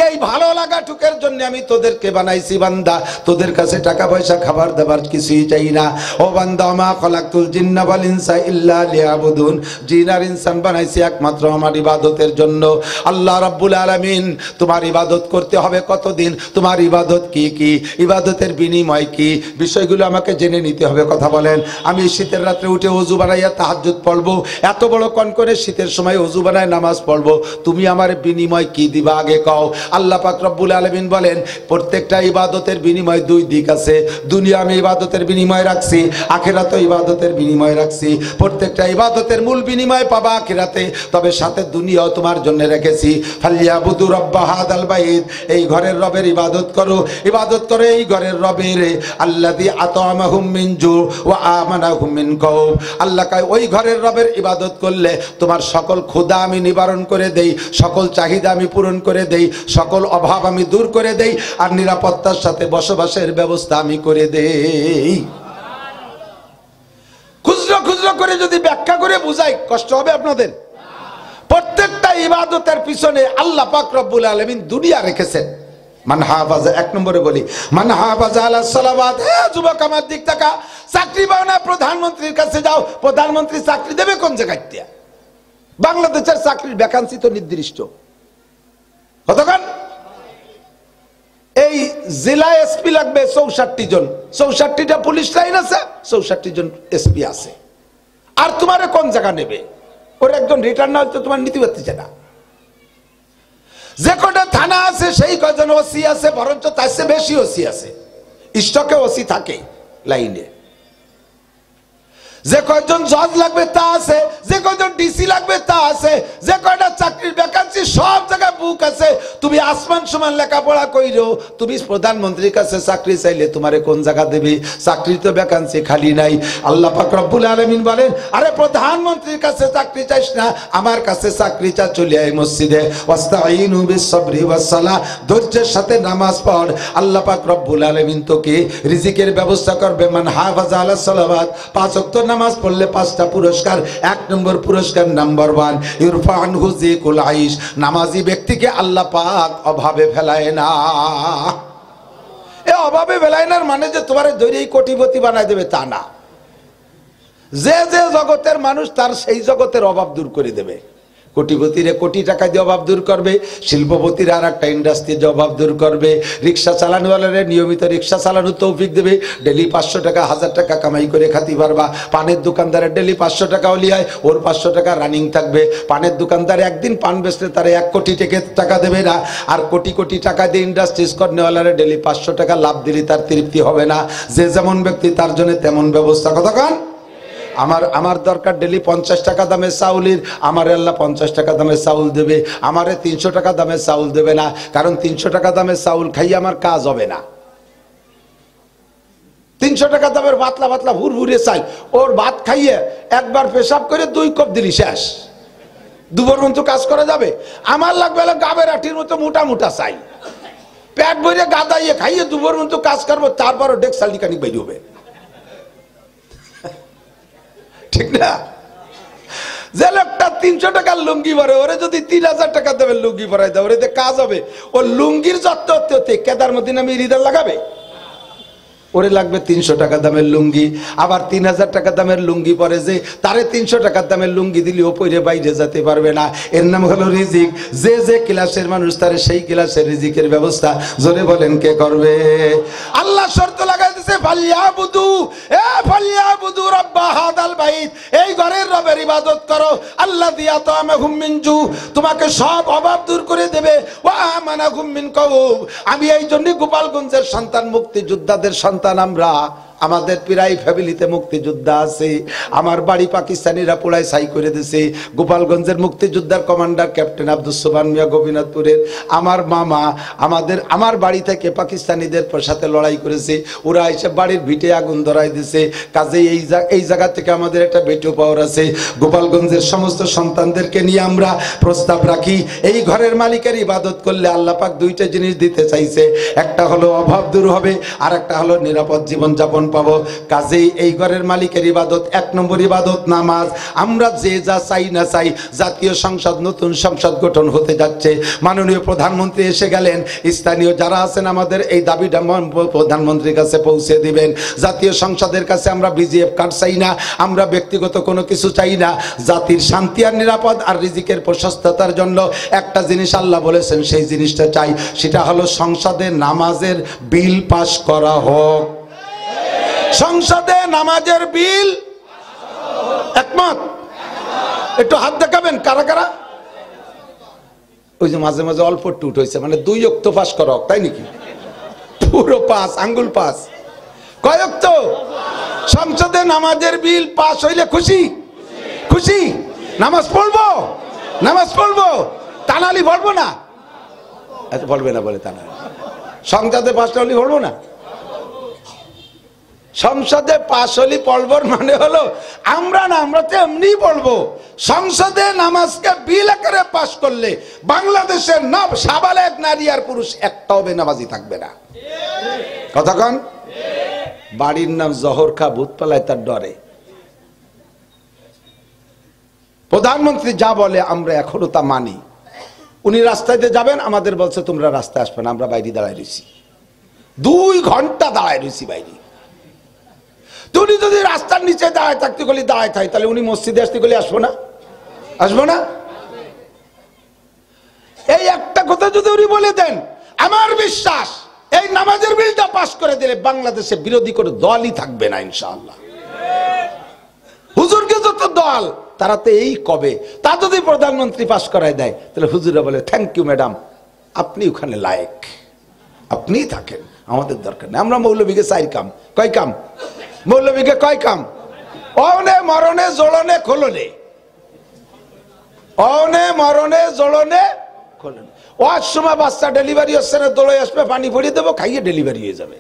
এই ভালো লাগাটুকের জন্য আমি তোদেরকে বানাইছি বান্দা, তোদের কাছে টাকা পয়সা খাবার দাবার কিছুই চাই না। ও বান্দা, মা খলাকতুল জিন্না ওয়াল ইনসা ইল্লা লিয়াবুদুন, জিন আর ইনসান বানাইছি একমাত্র আমার ইবাদতের জন্য। আল্লাহ রাব্বুল আলামিন, তোমার ইবাদত করতে হবে কতদিন, তোমার ইবাদত কি কি, ইবাদতের বিনিময় কি, বিষয়গুলো আমাকে জেনে নিতে হবে। কথা বলেন, আমি শীতের রাত্রে উঠে ওযু বানাইয়া তাহাজ্জুদ পড়বো, এত বড় কনকনে শীতের সময় ওযু বানায় নামাজ পড়বো, তুমি আমার বিনিময় কি দিবা আগে কও। আল্লাহ পাক রব্বুল আলামিন বলেন, প্রত্যেকটা ইবাদতের বিনিময় দুই দিক আছে। দুনিয়া আমি ইবাদতের বিনিময় রাখছি, আখিরাতে ইবাদতের বিনিময় রাখছি। প্রত্যেকটা ইবাদতের মূল বিনিময় পাবা আখিরাতে, তবে সাথে দুনিয়াও তোমার জন্য রেখেছি। ফালিয়াবুদু রাব্বা হাদাল বাইত, এই ঘরের রবের ইবাদত করো, ইবাদত করে এই ঘরের রবের, আল্লাযী আতামাহুম মিন জু ওয়া আমানাহুম মিন খাউফ। আল্লাহ কয়, ওই ঘরের রবের ইবাদত করলে তোমার সকল ক্ষুধা আমি নিবারণ করে দেই, সকল চাহিদা আমি পূরণ করে দেই, সকল অভাব আমি দূর করে দেই, আর নিরাপত্তার সাথে বসবাসের ব্যবস্থা আমি করে দেই। খুচরো খুচরো করে যদি ব্যাখ্যা করে বুঝাই কষ্ট হবে আপনাদের? প্রত্যেকটা ইবাদতের পিছনে আল্লাহ পাক রব্বুল আলামিন দুনিয়া রেখেছেন। মান হাফাজা, এক নম্বরে বলি, মান হাফাজা আলা সালাওয়াত। হে যুবক, আমার দিক তাকা, চাকরি পাও না, প্রধানমন্ত্রীর কাছে যাও। প্রধানমন্ত্রী চাকরি দেবে কোন জায়গায়? বাংলাদেশের চাকরির ভ্যাকান্সি তো নির্দিষ্ট, কতক্ষণ? এই জেলা এসপি লাগবে 64 জন, 64টা পুলিশ লাইন আছে, 64 জন এসপি আছে। আর তোমারে কোন জায়গা নেবে? ওর একজন রিটার্ন না হলে তোমার নীতি পাচ্ছে না। যে কটা থানা আছে সেই কজন ওসি আছে, বরঞ্চ তার চেয়ে বেশি ওসি আছে, স্টকে ওসি থাকে লাইনে। যে কয়জন জজ লাগবে তা আছে, যে কয়জন ডিসি লাগবে তা আছে, যে কয়টা চাকরির ভ্যাকান্সি সব জায়গায় বুক আছে, তুমি আসমান সমান লেখাপড়া কইরো, তুমি প্রধানমন্ত্রীর কাছে চাকরি চাইলে তোমারে কোন জায়গা দেবে? চাকরি তো ভ্যাকান্সি খালি নাই। আল্লাহ পাক রব্বুল আলামিন বলেন, আরে প্রধানমন্ত্রীর কাছে চাকরি চাইস না, আমার কাছে চাকরি চা, চলে আয় মসজিদে, ওয়াস্তাঈনু বিস-সাবরি ওয়াস-সালাহ, ধৈর্যের সাথে নামাজ পড়। আল্লাহ পাক রব্বুল আলামিন তোকে রিজিকের ব্যবস্থা করবে। মান হাফাযা আলা সালাওয়াত, 5 ওয়াক্ত নামাজ পড়লে 5টা পুরস্কার। 1 নম্বর পুরস্কার, নাম্বার 1, ইরফা আনহু যিকুল আইশ, নামাজি ব্যক্তিকে আল্লাহ পাক অভাবে ফেলায় না। এ অভাবে ফেলায় না মানে যে তোমার ধৈর্যই কোটিপতি বানায় দেবে তা না। যে যে জগতের মানুষ তার সেই জগতের অভাব দূর করে দেবে। কোটিপতিরা কোটি টাকা দিয়ে অভাব দূর করবে, শিল্পপতিরা আর একটা ইন্ডাস্ট্রির অভাব দূর করবে, রিক্সা চালানোওয়ালারা নিয়মিত রিক্সা চালানোর তৌফিক দেবে, ডেলি 500 টাকা 1000 টাকা কামাই করে খাতি পারবা। পানের দোকানদারের ডেলি 500 টাকা হলি হয়, ওর 500 টাকা রানিং থাকবে। পানের দোকানদার একদিন পান বেচলে তারা 1 কোটি টাকা দেবে না, আর কোটি কোটি টাকা দিয়ে ইন্ডাস্ট্রিজ করনেওয়ালারা ডেলি 500 টাকা লাভ দিলে তার তৃপ্তি হবে না। যে যেমন ব্যক্তি তার জন্য তেমন ব্যবস্থা। কতক্ষণ আমার দরকার ডেলি 50 টাকা দামের চাউলের, আমার আল্লাহ 50 টাকা দামের চাউল দেবে, আমারে 300 টাকা দামের চাউল দেবে না, কারণ 300 টাকা দামের চাউল খাইয়ে আমার কাজ হবে না। 300 টাকা দামের পাতলা পাতলা ভুরভুরে চাই, ওর ভাত খাইয়ে একবার পেশাব করে 2 কাপ দিলি শেষ, দুপুর পর্যন্ত কাজ করা যাবে। আমার লাগবে গাবের আটির মতো মোটা মোটা চাই, পেট ভরে গাদাইয়ে খাইয়ে দুপুর পর্যন্ত কাজ করবো, তারপরও ডেক্সালি কানি বেরিয়ে হবে, ঠিক না? যে লোকটা 300 টাকার লুঙ্গি পরে, ওরে যদি 3000 টাকা দেবে লুঙ্গি পরাই দেয়, ওরে কাজ হবে। ও লুঙ্গির যত্ন হতে কেদার মধ্যে নামে হৃদয় লাগাবে, ওরে লাগবে 300 টাকা দামের লুঙ্গি। আবার 3000 টাকা দামের লুঙ্গি পরে যে, তারে 300 টাকার দামের লুঙ্গি দিলে ও পরে বাইরে যেতে পারবে না। এর নাম হলো রিজিক। যে যে ক্লাসের মানুষ তারে সেই ক্লাসের রিজিকের ব্যবস্থা জোরে বলেন কে করবে? আল্লাহ শর্ত লাগাই দিয়েছে, ফালিয়াবুদু, ফালিয়াবুদু রাব্বা হাদাল বাইত, এই ঘরের রবের ইবাদত করো। আল্লাযী আতামাহুম মিন জু, তোমাকে সব অভাব দূর করে দেবে। ওয়া আমানাহুম মিন কাউব, আমি এই জন্য গোপালগঞ্জের সন্তান, মুক্তিযোদ্ধাদের সন্তান আমরা, আমাদের প্রায় ফ্যামিলিতে মুক্তিযোদ্ধা আছে। আমার বাড়ি পাকিস্তানিরা পোড়ায় ছাই করে দিয়েছে। গোপালগঞ্জের মুক্তিযোদ্ধার কমান্ডার ক্যাপ্টেন আব্দুস সোবহান মিয়া গোপীনাথপুরের আমার মামা আমার বাড়ি থেকে পাকিস্তানিদের সাথে লড়াই করেছে। ওরা এসে বাড়ির ভিটে আগুন ধরাই দিয়েছে। কাজেই এই জায়গা থেকে আমাদের একটা বেটো পাওয়ার আছে। গোপালগঞ্জের সমস্ত সন্তানদেরকে নিয়ে আমরা প্রস্তাব রাখি, এই ঘরের মালিকের ইবাদত করলে আল্লাহ পাক 2টা জিনিস দিতে চাইছে, একটা হলো অভাব দূর হবে, আর একটা হলো নিরাপদ জীবন যাপন পাবো। কাজেই এই ঘরের মালিকের ইবাদত, 1 নম্বর ইবাদত নামাজ। আমরা যে যা চাই না চাই, জাতীয় সংসদ, নতুন সংসদ গঠন হতে যাচ্ছে, মাননীয় প্রধানমন্ত্রী এসে গেলেন, স্থানীয় যারা আছেন আমাদের এই দাবিটা প্রধানমন্ত্রীর কাছে পৌঁছে দিবেন। জাতীয় সংসদের কাছে আমরা বিজিএফ কার্ড চাই না, আমরা ব্যক্তিগত কোনো কিছু চাই না। জাতির শান্তি আর নিরাপদ আর রিজিকের প্রশস্ততার জন্য একটা জিনিস আল্লাহ বলেছেন, সেই জিনিসটা চাই, সেটা হলো সংসদে নামাজের বিল পাস করা হোক। সংসদে নামাজের বিল একমত? একটু হাত দেখাবেন কারা কারা? ওই যে মাঝে মাঝে অল্প টুট হয়েছে, মানে 2 ওয়াক্ত পাস করা হোক, তাই নাকি? পুরো পাস, আঙ্গুল পাস। কয় ওয়াক্ত? সংসদে নামাজের বিল পাস হইলে খুশি খুশি। নামাজ পড়বো, নামাজ পড়বো, তানালি পড়বো না, পড়বে না বলে তানালি। সংসদে পাস হলে পড়বো না, সংসদে পাস হলি পড়বর মানে হলো আমরা না, আমরা তো এমনি পড়বো। সংসদে নামাজকে বিল আকারে পাস করলে বাংলাদেশের সাবালেক নারী আর পুরুষ একটাও বেনামাজি থাকবে না। কতক্ষণ? বাড়ির নাম জহর খা, ভূত পালায় তার ডরে। প্রধানমন্ত্রী যা বলে আমরা এখনো তা মানি। উনি রাস্তায় যাবেন, আমাদের বলছে তোমরা রাস্তায় আসবে না, আমরা বাইরে দাঁড়ায় রয়েছি, 2 ঘন্টা দাঁড়ায় রয়েছি বাইরে। উনি যদি রাস্তার নিচে দাঁড়ায় থাকতে গেলে দাঁড়ায় থাকে, তাহলে উনি মসজিদে আসতে গেলে আসবো না? আসবো না? এই একটা কথা যদি উনি বলে দেন, আমার বিশ্বাস এই নামাজের বিলটা পাস করে দিলে বাংলাদেশে বিরোধী করে দলই থাকবে না ইনশাআল্লাহ। হুজুরকে যত দল, তারা তো এই কবে, তা যদি প্রধানমন্ত্রী পাস করায় দেয়, তাহলে হুজুরা বলে থ্যাংক ইউ ম্যাডাম, আপনি ওখানে লায়েক, আপনিই থাকেন, আমাদের দরকার নেই। আমরা মৌলবীকে 4 কাম, কয় কাম? মৌলবীকে কয় কাম? অনে মরণে জোড়নে খোলনে, অনে মরণে জোড়নে খোলেন। ওর সময় বাচ্চা ডেলিভারি হচ্ছে না, দৌড়ে আসবে, পানি ভরিয়ে দেবো, খাইয়ে ডেলিভারি হয়ে যাবে।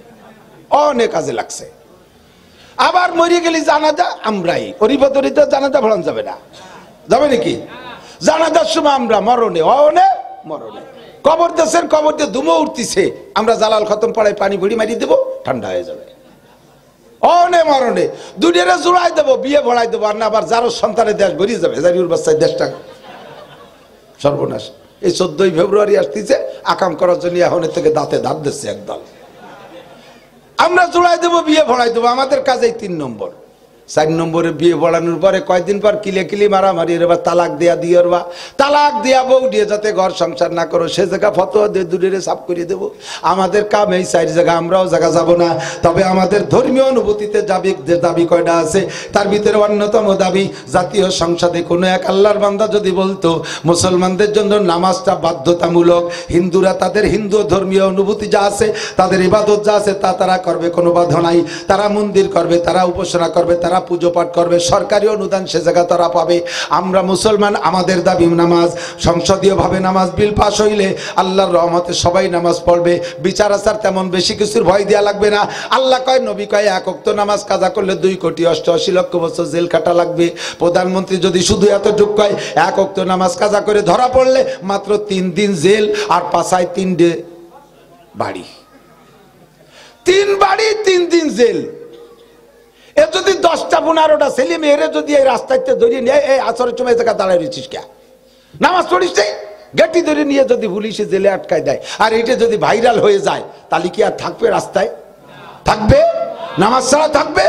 অনেক কাজে লাগছে। আবার মরিয়ে গেলি জানাজা আমরাই, অরিবদরিতে জানাজা ভরান যাবে না, যাবে নাকি? জানাজার সময় আমরা মরণে অনে মরণে, কবর দেশের কবর দিয়ে ধুমো উঠতেছে, আমরা জালাল খতম পড়ায় পানি ভরি মারিয়ে দেবো, ঠান্ডা হয়ে যাবে। অনে মরণে দুনিয়ারে জোড়াই দেবো, বিয়ে ভরাই দেবো, আর না আবার যারো সন্তানের দেশ ভরিয়ে যাবে, জারিউর বাচ্চায় দেশটা সর্বনাশ। এই 14ই ফেব্রুয়ারি আসতেছে, আকাম করার জন্য এখন থেকে দাঁতে দাঁত দিচ্ছে একদল। আমরা জোড়াই দেবো, বিয়ে ভরাই দেবো, আমাদের কাজেই 3 নম্বর। 4 নম্বরে বিয়ে ভরানোর পরে কয়েকদিন পর কিলে কিলি মারামারি, এবার তালাক দেয়া দিয়ে, তালাক দেয়া বউ দিয়ে যাতে ঘর সংসার না করো, সে জায়গা ফতোয়া দিয়ে দূরে সাফ করে দেবো। আমাদের কাম এই 4 জায়গা, আমরাও জায়গা যাবো না। তবে আমাদের ধর্মীয় অনুভূতিতে যে দাবি কয়টা আছে, তার ভিতরে অন্যতম দাবি, জাতীয় সংসদে কোনো এক আল্লাহর বান্দা যদি বলতো মুসলমানদের জন্য নামাজটা বাধ্যতামূলক, হিন্দুরা তাদের হিন্দু ধর্মীয় অনুভূতি যা আছে, তাদের ইবাদত যা আছে তা তারা করবে, কোনো বাধা নাই, তারা মন্দির করবে, তারা উপাসনা করবে, তারা পুজো পাঠ করবে, সরকারি অনুদান সে জায়গা তারা পাবে। আমরা মুসলমান, আমাদের দাবি নামাজ, সংসদীয় ভাবে নামাজ বিল পাশ হইলে আল্লাহর রহমতে সবাই নামাজ পড়বে, বিচার আচার তেমন বেশি কিছুর ভয় দেওয়া লাগবে না। আল্লাহ কয়, নবী কয়, 1 ওয়াক্ত নামাজ কাজা করলে 2,88,00,000 বছর জেল খাটা লাগবে। প্রধানমন্ত্রী যদি শুধু এতটুকু কয়, 1 ওয়াক্ত নামাজ কাজা করে ধরা পড়লে মাত্র 3 দিন জেল, আর পাশায় 3 ডে বাড়ি, 3 বাড়ি 3 দিন জেল। এ যদি 10টা 15টা ছেলে মেয়েরে যদি এই রাস্তাতে ধরিয়ে নিয়ে, এই আসরের সময় জায়গা দাঁড়ায় রয়েছিস কে, নামাজ পড়িস, গেটি ধরে নিয়ে যদি পুলিশে জেলে আটকায় দেয়, আর এটা যদি ভাইরাল হয়ে যায়, তাহলে কি আর থাকবে রাস্তায়? থাকবে? নামাজ ছাড়া থাকবে?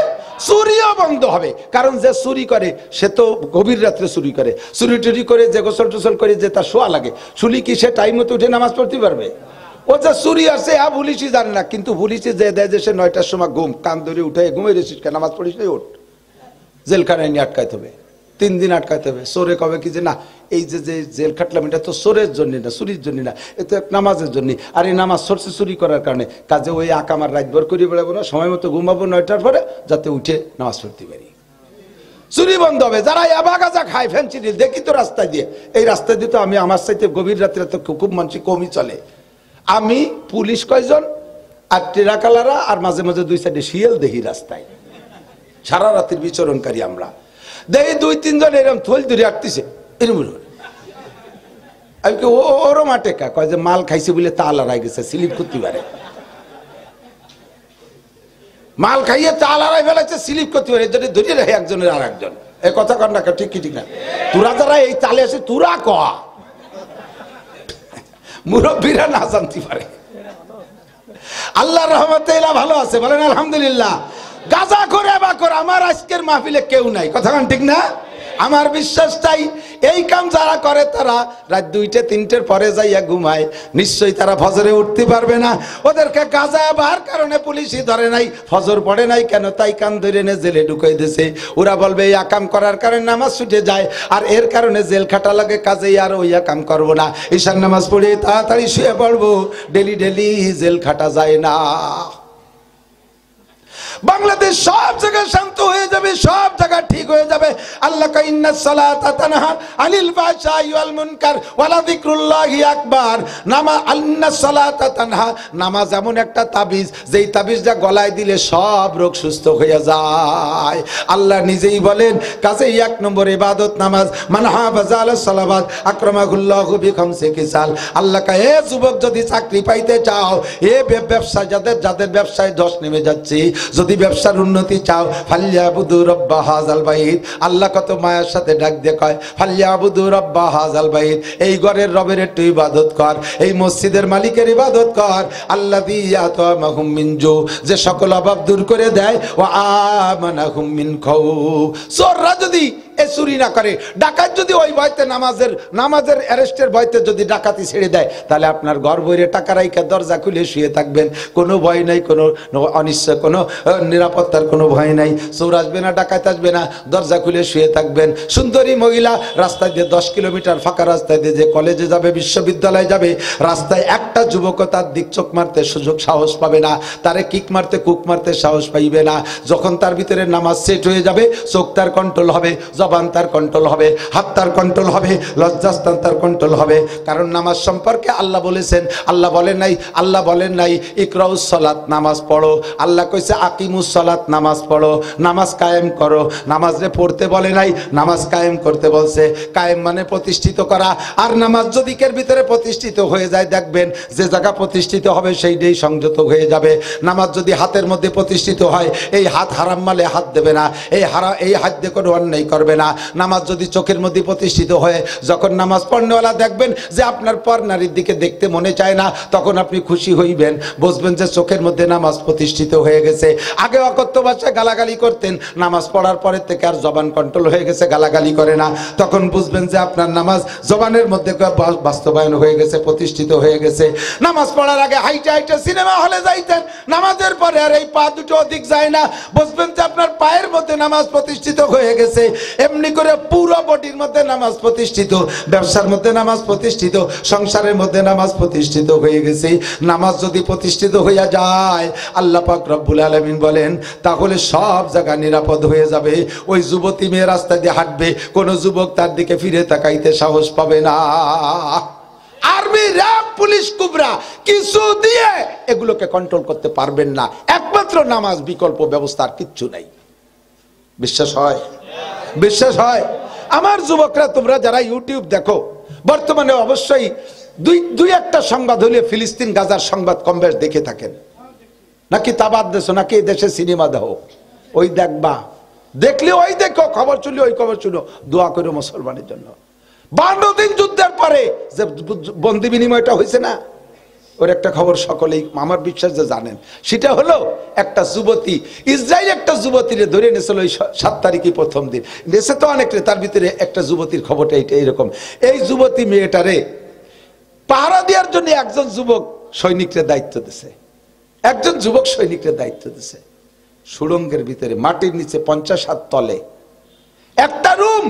চুরিও বন্ধ হবে। কারণ যে চুরি করে সে তো গভীর রাত্রে চুরি করে, চুরি টুরি করে যে গোসল টোসল করে যে তার শোয়া লাগে, শুলি কি সে টাইম মতো উঠে নামাজ পড়তে পারবে? ও যে চুরি আছে পুলিশই জানে না, কিন্তু পুলিশে যে দেয় যে সে 9টার সময় ঘুম, কান ধরে উঠে ঘুমে রেছিস কেন, নামাজ পড়িস নাই, ওঠ, জেলখানায় নিয়ে আটকাইতে হবে, 3 দিন আটকাইতে হবে। চোরে কবে কি যে না, এই যে জেল খাটলাম এটা তো চোরের জন্য না, চুরির জন্য না, এটা নামাজের জন্য। আর এই নামাজ সরছে চুরি করার কারণে, কাজে ওই আকামার রাত ভর করে বেড়াবো না, সময় মতো ঘুমাবো 9টার পরে, যাতে উঠে নামাজ পড়তে পারি। চুরি বন্ধ হবে। যারা ইয়াবা গাঁজা খায়, ফেন্সিডিল, দেখি তো রাস্তায় দিয়ে, এই রাস্তায় দিয়ে তো আমি আমার সাথে গভীর রাত্রে তো খুব মানুষ কমই চলে। আমি, পুলিশ কয়জন, আর টেরাকালারা, আর মাঝে মাঝে 2 সাইডে শিয়াল দেখি রাস্তায়, সারা রাতের বিচরণকারী আমরা দেখি 2-3 জন এরকম থল ধরে আটতেছে, এরকম আমি ওরও মাঠে কয় যে মাল খাইছে বলে তাল হারাই গেছে, স্লিপ করতে পারে, মাল খাইয়ে তাল হারাই ফেলাইছে, স্লিপ করতে পারে, যদি ধরিয়ে রাখে একজনের আর একজন। এই কথা কর না, ঠিক কি ঠিক না? তোরা যারা এই তালে আছে তোরা কয়া, মুরব্বীরা না জানতে পারে। আল্লাহর রহমতে এলা ভালো আছে, বলেন আলহামদুলিল্লাহ। গাজা করে বা করে আমার আজকের মাহফিলে কেউ নাই, কথা ঠিক না? আমার বিশ্বাস তাই, এই কাম যারা করে তারা রাত 2-3টের পরে যাইয়া ঘুমায়, নিশ্চয়ই তারা ফজরে উঠতে পারবে না। ওদেরকে গাজা বার কারণে পুলিশই ধরে নাই, ফজর পড়ে নাই কেন, তাই কান ধরে এনে জেলে ঢুকাই দিয়েছে। ওরা বলবে এই আকাম করার কারণে নামাজ ছুটে যায়, আর এর কারণে জেল খাটা লাগে, কাজেই আর ওই আকাম করবো না, ঈশান নামাজ পড়ে তাড়াতাড়ি শুয়ে পড়বো, ডেলি ডেলি জেল খাটা যায় না। বাংলাদেশ সব জায়গায় শান্ত হয়ে যাবে, সব জায়গা ঠিক হয়ে যাবে। আল্লাহ কয় ইন্নাস সালাতা তানহা আনিল ফাহশাই ওয়াল মুনকার ওয়ালা যিকরুল্লাহি আকবার। ইন্নাস সালাতা তানহা, নামাজ এমন একটা তাবিজ, যেই তাবিজটা গলায় দিলে সব রোগ সুস্থ হয়ে যায়। আল্লাহ নিজেই বলেন, কাজে 1 নম্বর ইবাদত নামাজ। মান হাফাযা আলাস সালাওয়াত আকরামাহুল্লাহু বিখামসি খিসাল। আল্লাহ কয়, এ যুবক যদি চাকরি পাইতে চাও, এ ব্যবসা যাদের ব্যবসায় ধস নেমে যাচ্ছে, যদি ব্যবসার উন্নতি চাও, ফালিয়াবুদু রাব্বা হাযাল বাইত। আল্লাহ কত মায়ের সাথে ডাক দিয়ে কয়, ফালিয়াবুদু রাব্বা হাযাল বাইত, এই ঘরের রবের একটু ইবাদত কর, এই মসজিদের মালিকের ইবাদত কর। আল্লাযী ইয়াতামাহুম মিন জু, যে সকল অভাব দূর করে দেয়, ওয়া আমানাহুম মিন খাউফ। চোররা যদি এ চুরি না করে, ডাকাত যদি ওই ভয়তে নামাজের অ্যারেস্টের ভয়তে যদি ডাকাতি ছেড়ে দেয়, তাহলে আপনার ঘর বইরে টাকা রাইখা দরজা খুলে শুয়ে থাকবেন, কোনো ভয় নাই, কোনো অনিশ্চয়, কোনো নিরাপত্তার কোনো ভয় নাই। চোর আসবে না, ডাকাত আসবে না, দরজা খুলে শুয়ে থাকবেন। সুন্দরী মহিলা রাস্তায় দিয়ে 10 কিলোমিটার ফাঁকা রাস্তায় দিয়ে যে কলেজে যাবে, বিশ্ববিদ্যালয়ে যাবে, রাস্তায় একটা যুবক তার দিক চোখ মারতে সুযোগ সাহস পাবে না, তারে কিক মারতে কুক মারতে সাহস পাইবে না। যখন তার ভিতরে নামাজ সেট হয়ে যাবে, চোখ তার কন্ট্রোল হবে, জবান তার কন্ট্রোল হবে, হাত তার কন্ট্রোল হবে, লজ্জাস্থান তার কন্ট্রোল হবে। কারণ নামাজ সম্পর্কে আল্লাহ বলেছেন, আল্লাহ বলেন নাই ইকরাউস সালাত, নামাজ পড়ো। আল্লাহ কইছে আকিমুস সালাত, নামাজ পড়ো, নামাজ কায়েম করো। নামাজে পড়তে বলে নাই, নামাজ কায়েম করতে বলছে। কায়েম মানে প্রতিষ্ঠিত করা। আর নামাজ যদি কের ভিতরে প্রতিষ্ঠিত হয়ে যায়, দেখবেন যে জায়গা প্রতিষ্ঠিত হবে সেইটাই সংযত হয়ে যাবে। নামাজ যদি হাতের মধ্যে প্রতিষ্ঠিত হয়, এই হাত হারাম মালে হাত দেবে না, এই হাত দিয়ে কোনো অন্যায় করবে না। নামাজ যদি চোখের মধ্যে প্রতিষ্ঠিত হয়ে, যখন নামাজ পড়নেওয়ালা দেখবেন যে আপনার পর নারীর দিকে দেখতে মনে চায় না, তখন আপনি খুশি হইবেন, বুঝবেন যে চোখের মধ্যে নামাজ প্রতিষ্ঠিত হয়ে গেছে। আগে অকথ্য ভাষায় গালাগালি করতেন, নামাজ পড়ার পরের থেকে আর জবান কন্ট্রোল হয়ে গেছে, গালাগালি করে না, তখন বুঝবেন যে আপনার নামাজ জবানের মধ্যে বাস্তবায়ন হয়ে গেছে, প্রতিষ্ঠিত হয়ে গেছে। নামাজ পড়ার আগে হাইটে হাইটে সিনেমা হলে যাইতেন, নামাজের পরে আর এই পা দুটো অধিক যায় না, বুঝবেন যে আপনার পায়ের মধ্যে নামাজ প্রতিষ্ঠিত হয়ে গেছে। এমনি করে পুরো বডির মধ্যে নামাজ প্রতিষ্ঠিত, ব্যবসার মধ্যে নামাজ প্রতিষ্ঠিত, সংসারের মধ্যে নামাজ প্রতিষ্ঠিত হয়ে গেছে। নামাজ যদি প্রতিষ্ঠিত হইয়া যায়, আল্লাহ পাক রব্বুল আলামিন বলেন, তাহলে সব জায়গা নিরাপদ হয়ে যাবে। ওই যুবতী মেয়ে রাস্তা দিয়ে হাঁটবে, কোন যুবক তার দিকে ফিরে তাকাইতে সাহস পাবে না। আর্মি, র্যাব, পুলিশ, কুবরা কিছু দিয়ে এগুলোকে কন্ট্রোল করতে পারবেন না, একমাত্র নামাজ, বিকল্প ব্যবস্থার কিচ্ছু নাই। বিশ্বাস হয়? বিশ্বাস হয়? আমার যুবকরা, তোমরা যারা ইউটিউব দেখো, বর্তমানে অবশ্যই দুই একটা সংবাদ হলে ফিলিস্তিন গাজার সংবাদ কম বেশ দেখে থাকেন, নাকি তা বাদ দেশো, নাকি এই দেশে সিনেমা দেখো, ওই দেখবা, দেখলে ওই দেখো, খবর চলি ওই খবর শুনো, দোয়া করো মুসলমানের জন্য। 52 দিন যুদ্ধের পরে যে বন্দি বিনিময়টা হয়েছে না, ওর একটা খবর সকলেই আমার বিশ্বাস যে জানেন। সেটা হলো একটা যুবতী, ইসরায়েল একটা যুবতীরে ধরে নিয়েছিল ওই 7 তারিখে প্রথম দিন, দেশে তো অনেক, তার ভিতরে একটা যুবতীর খবরটা এইটা এরকম। এই যুবতী মেয়েটারে পাহারা দেওয়ার জন্য একজন যুবক সৈনিকরে দায়িত্ব দিছে, একজন যুবক সৈনিকরে দায়িত্ব দিছে। সুড়ঙ্গের ভিতরে মাটির নিচে 50 হাত তলে একটা রুম,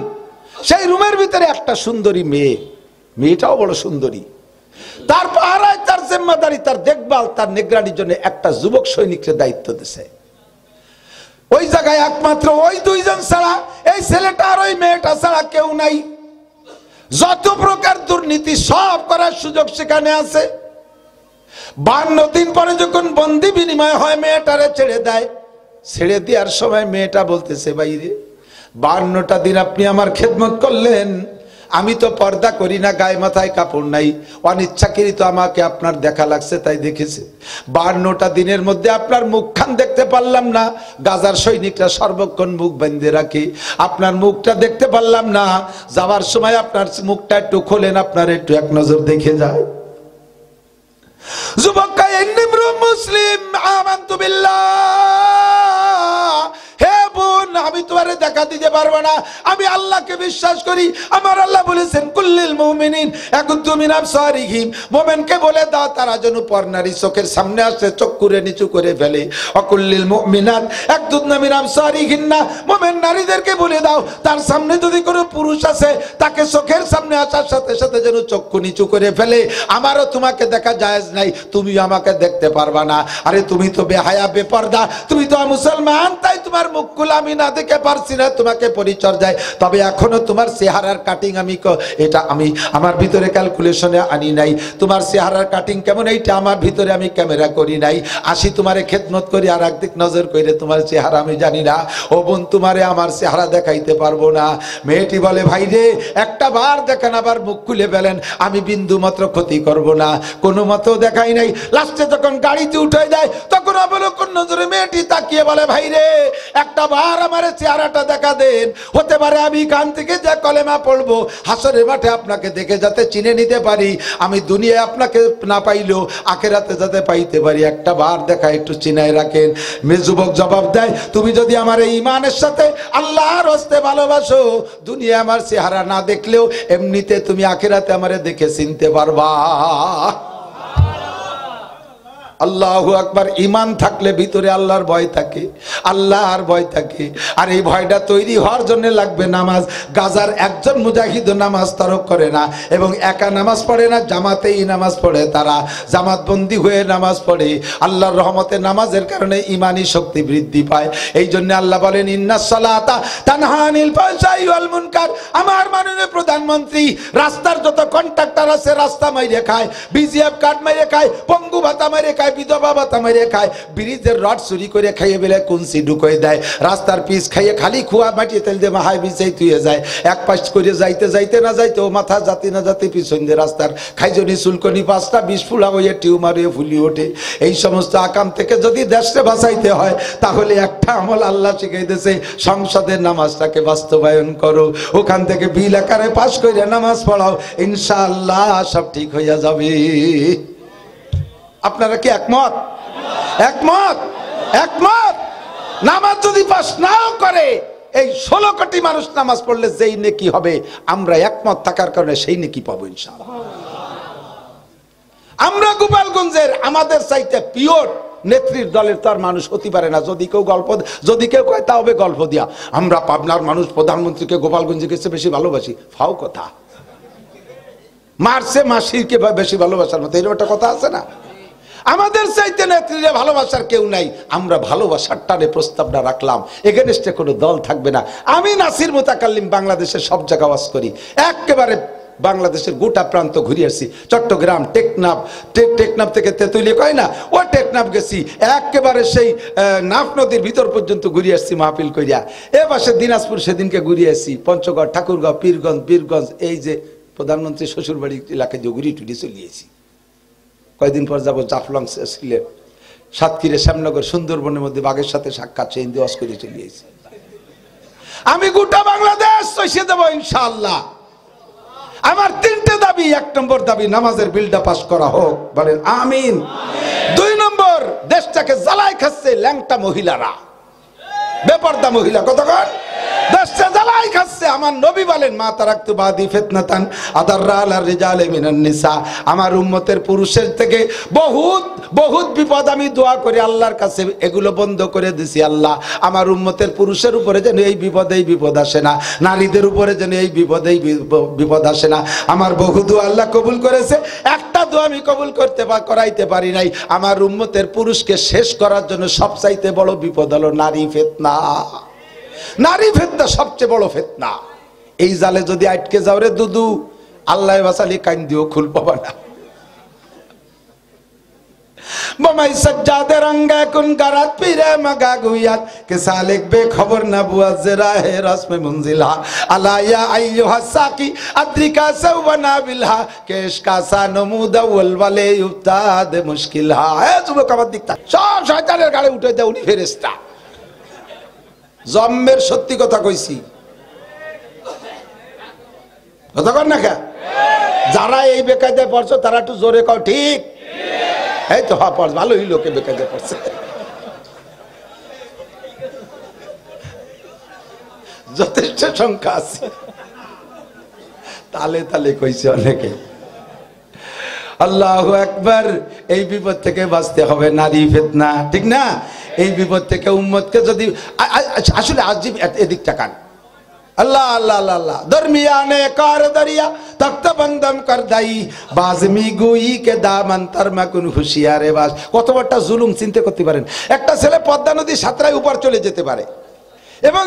সেই রুমের ভিতরে একটা সুন্দরী মেয়ে, মেয়েটাও বড় সুন্দরী, তার পাহারায়, তার জিম্মাদারি, তার দেখভাল, তার নিগরানির জন্য একটা যুবক সৈনিককে দায়িত্ব দিছে। ওই জায়গায় একমাত্র ওই দুইজন ছাড়া, এই ছেলেটা আর ওই মেয়েটা ছাড়া কেউ নাই। যত প্রকার দুর্নীতি সব করার সুযোগ সেখানে আছে। 52 দিন পরে যখন বন্দি বিনিময় হয়, মেয়েটারে ছেড়ে দেয়। ছেড়ে দেওয়ার সময় মেয়েটা বলতেছে, বাইরে 52টা দিন আপনি আমার খেদমত করলেন, আমি তো পর্দা করি না, গায়ে মাথায় কাপড় নাই, অনিচ্ছাকৃত আমাকে আপনার দেখা লাগছে, তাই দেখেছে। 52টা দিনের মধ্যে আপনার মুখখান দেখতে পারলাম না, গাজার সৈনিকরা সর্বক্ষণ মুখ বেঁধে রাখে, আপনার মুখটা দেখতে পারলাম না। যাওয়ার সময় আপনার মুখটা একটু খোলেন, আপনার একটু এক নজর দেখে যায়। যুবক মুসলিম আমানতু বিল্লাহ, হে বোন, আমি তোমারে দেখা দিতে পারবো না, আমি আল্লাহকে বিশ্বাস করি। আমার আল্লাহ বলেছেন, কুল্লিল মুমিনিন ইয়াগুদ্দু মিন আবসারিহিম, মুমিনকে বলে দাও তারা যেন পরনারী চোখের সামনে আসে চোখ করে নিচু করে ফেলে। অকুল্লিল মুমিনাত ইয়াগুদ্দুনা মিন আবসারিহিন্না, মুমিন নারীদেরকে বলে দাও তার সামনে যদি কোনো পুরুষ আছে, তাকে চোখের সামনে আসার সাথে সাথে যেন চক্ষু নিচু করে ফেলে। আমারও তোমাকে দেখা জায়েজ নাই, তুমিও আমাকে দেখতে পারবা না। আরে তুমি তো বেহায়া, বেপর্দা, তুমি তো মুসলমান, তাই তোমার মুখগুলো আমি না দেখে পারছি না তোমাকে পরিচর্যায়। তবে এখনো তোমার চেহারার কাটিং এটা আমি আমার ভিতরে ক্যালকুলেশনে আনি নাই। তোমার চেহারার কাটিং কেমন এইটা আমার ভিতরে আমি ক্যামেরা করি নাই। আসি তোমারে খেদমত করি, আর একদিক নজর করে তোমার চেহারা আমি জানি না। ও বোন, তোমারে আমার চেহারা দেখাইতে পারবো না। মেয়েটি বলে, ভাই রে, একটা বার দেখান, আবার মুখ খুলে ফেলেন, আমি বিন্দু মাত্র ক্ষতি করব না। কোনো মতো দেখাই নাই। লাস্টে যখন গাড়িতে উঠে যায়, তখন অবলোকন নজরে মেয়েটি তাকিয়ে বলে, ভাই রে, একটা বার আমার চেহারাটা দেখা দেন, হতে পারে আমি কান থেকে যে কলেমা পড়বো, হাসরের মাঠে আপনাকে দেখে যাতে চিনে নিতে পারি, আমি দুনিয়ায় আপনাকে না পাইলেও আখেরাতে যাতে পাইতে পারি, একটা বার দেখা একটু চিনাই রাখেন। যুবক জবাব দেয়, তুমি যদি আমার এই ইমানের সাথে আল্লাহর হস্তে ভালোবাসো, দুনিয়া আমার চেহারা না দেখলেও এমনিতে তুমি আখেরাতে আমারে দেখে চিনতে পারবা। আল্লাহু আকবার। ইমান থাকলে ভিতরে আল্লাহর ভয় থাকে, আল্লাহর ভয় থাকে। আর এই ভয়টা তৈরি হওয়ার জন্য লাগবে নামাজ। গাজার একজন মুজাহিদ নামাজ তরক করে না, এবং একা নামাজ পড়ে না, জামাতেই নামাজ পড়ে। তারা জামাতবন্দি হয়ে নামাজ পড়ে। আল্লাহর রহমতে নামাজের কারণে ইমানি শক্তি বৃদ্ধি পায়। এই জন্য আল্লাহ বলেন ইন্নাস সালাতা তানহা আনিল ফাহশাই ওয়াল মুনকার। আমার মাননীয় প্রধানমন্ত্রী রাস্তার যত কন্ট্রাক্টর আছে রাস্তা মাইরে খায়, বিজিএফ কার্ড মাইরে খায়, পঙ্গু ভাতা মাইরে খায়, বিধবা ভাতা মাইরে খায়, ব্রিজের রড চুরি করে খাইয়ে বেলে কুঞ্চি ঢুকিয়ে দেয়, রাস্তার পিচ খাইয়ে খালি খুয়া মাটিয়ে তেল দিয়ে মাহায় বিছাই তুইয়ে যায়। এক পাশ করে যাইতে যাইতে না যাইতে ও মাথা জাতি না জাতি পিছন দিয়ে রাস্তার খাইজনি চুলকনি 5টা 20 ফুলা হয়ে টিউমার হয়ে ফুলি ওঠে। এই সমস্ত আকাম থেকে যদি দেশকে বাঁচাইতে হয় তাহলে একটা আমল আল্লাহ শিখাইতেছে, সংসদের নামাজটাকে বাস্তবায়ন করো, ওখান থেকে বিল আকারে পাশ করে নামাজ পড়াও, ইনশাআল্লাহ সব ঠিক হইয়া যাবে। আপনারা কি একমত? একমত? একমত? নামাজ যদি পাশ নাও করে, এই 16 কোটি মানুষ নামাজ পড়লে যেই নেকি হবে, আমরা একমত থাকার কারণে সেই নেকি পাবো ইনশাআল্লাহ। আমরা গোপালগঞ্জের আমাদের চাইতে পিওর নেত্রীর দলের তো আর মানুষ হতে পারে না। যদি কেউ কয় তা হবে গল্প দিয়া। আমরা পাবনার মানুষ প্রধানমন্ত্রীকে গোপালগঞ্জে গেছে বেশি ভালোবাসি, ফাও কথা। মারছে মাসিকে বেশি ভালোবাসার মতো, এরকম একটা কথা আছে না? আমাদের চাইতে নেত্রীরে ভালোবাসার কেউ নাই। আমরা ভালোবাসার টানে প্রস্তাবটা রাখলাম, এগেনস্টে কোনো দল থাকবে না। আমি নাসির মুতাকাল্লিম বাংলাদেশের সব জায়গা ওয়াজ করি, একেবারে বাংলাদেশের গোটা প্রান্ত ঘুরে আসছি। চট্টগ্রাম, টেকনাফ থেকে তেঁতুলিয়া কয় না, ও টেকনাফ গেছি, একেবারে সেই নাফ নদীর ভিতর পর্যন্ত ঘুরে আসছি মাহফিল করিয়া। এ পাশে দিনাজপুর সেদিনকে ঘুরে আসছি, পঞ্চগড়, ঠাকুরগাঁও, বীরগঞ্জ, এই যে প্রধানমন্ত্রী শ্বশুরবাড়ি এলাকায় যে ঘুরি টুরি চলিয়েছি। কয়দিন পর যাবো জাফলং, সিলেট, সাতক্ষীরা, শ্যামনগর, সুন্দরবনের মধ্যে বাঘের সাথে সাক্ষাৎ সেই দিবস করে চলিয়েছি। আমি গোটা বাংলাদেশ চষে দেবো ইনশাআল্লাহ। আমার 3টে দাবি। 1 নম্বর দাবি, নামাজের বিলটা পাস করা হোক, বলেন আমিন। 2 নম্বর, দেশটাকে জ্বালায় খাচ্ছে ল্যাংটা মহিলারা, বেপরদা মহিলা, কতক্ষণ দেশটা জ্বালায় খাচ্ছে। আমার নবী বলেন মা তারাকতু বাদি ফিতনাতান আদাররা আলা রিজালি মিনান নিসা। আমার উম্মতের পুরুষের থেকে বহুত বিপদ আমি দোয়া করি আল্লাহর কাছে, এগুলো বন্ধ করে দিছি। আল্লাহ আমার উম্মতের পুরুষের উপরে যেন এই বিপদ আসে না, নারীদের উপরে যেন এই বিপদ আসে না। আমার বহু দোয়া আল্লাহ কবুল করেছে, একটা দোয়া আমি কবুল করাইতে পারি নাই। আমার উম্মতের পুরুষকে শেষ করার জন্য সবচাইতে বড় বিপদ হলো নারী ফিতনা। নারী ফিতনা সবচেয়ে বড় ফিতনা। এই জালে যদি আটকে যাও রে দুদু, আল্লাহ বাসালি কান দিও খুল পাবা না। বমাই সজ্জাদে রঙ্গা কুন গারাত পিরে মাগা গুয়াত কে সালেক বে খবর না বুয়া জরা হে রাসমে মুনজিলা আলা ইয়া আইয়ুহা সাকি আদ্রিকা সাওয়ানা বিলহা কেশ কা সা নমুদা ওয়াল ওয়ালে ইফতাদ মুশকিলহা। এ যুবক আমার দিকটা সব শয়তানের গালে উঠে দাও, উনি ফেরেশতা। জম্মের সত্যি কথা কইছি, কথা কর না কে? যারা এই বেকায়দায় পড়ছো তারা একটু জোরে কও ঠিক। এই তো ভালোই লোকে বেকায়দায় পড়ছে, যথেষ্ট সংখ্যা আছে, তালে তালে কইছে অনেকে। আল্লাহু আকবার। এই বিপদ থেকে বাঁচতে হবে, নারী ফিতনা, ঠিক না? এই বিপদ থেকে উম্মতকে যদি আসলে আজিব এদিক তাকান, अल्लाह अल्लाह अल्लाह दरमियाने कार दरिया तख्त बंदम कर दाई बाजमी गुई के दामन तरमाकुन हुशियारे बास। কত বড় জুলুম চিন্তা করতে পারেন। একটা ছেলে পদ্মা নদী সাঁতরায় উপর চলে যেতে পারে এবং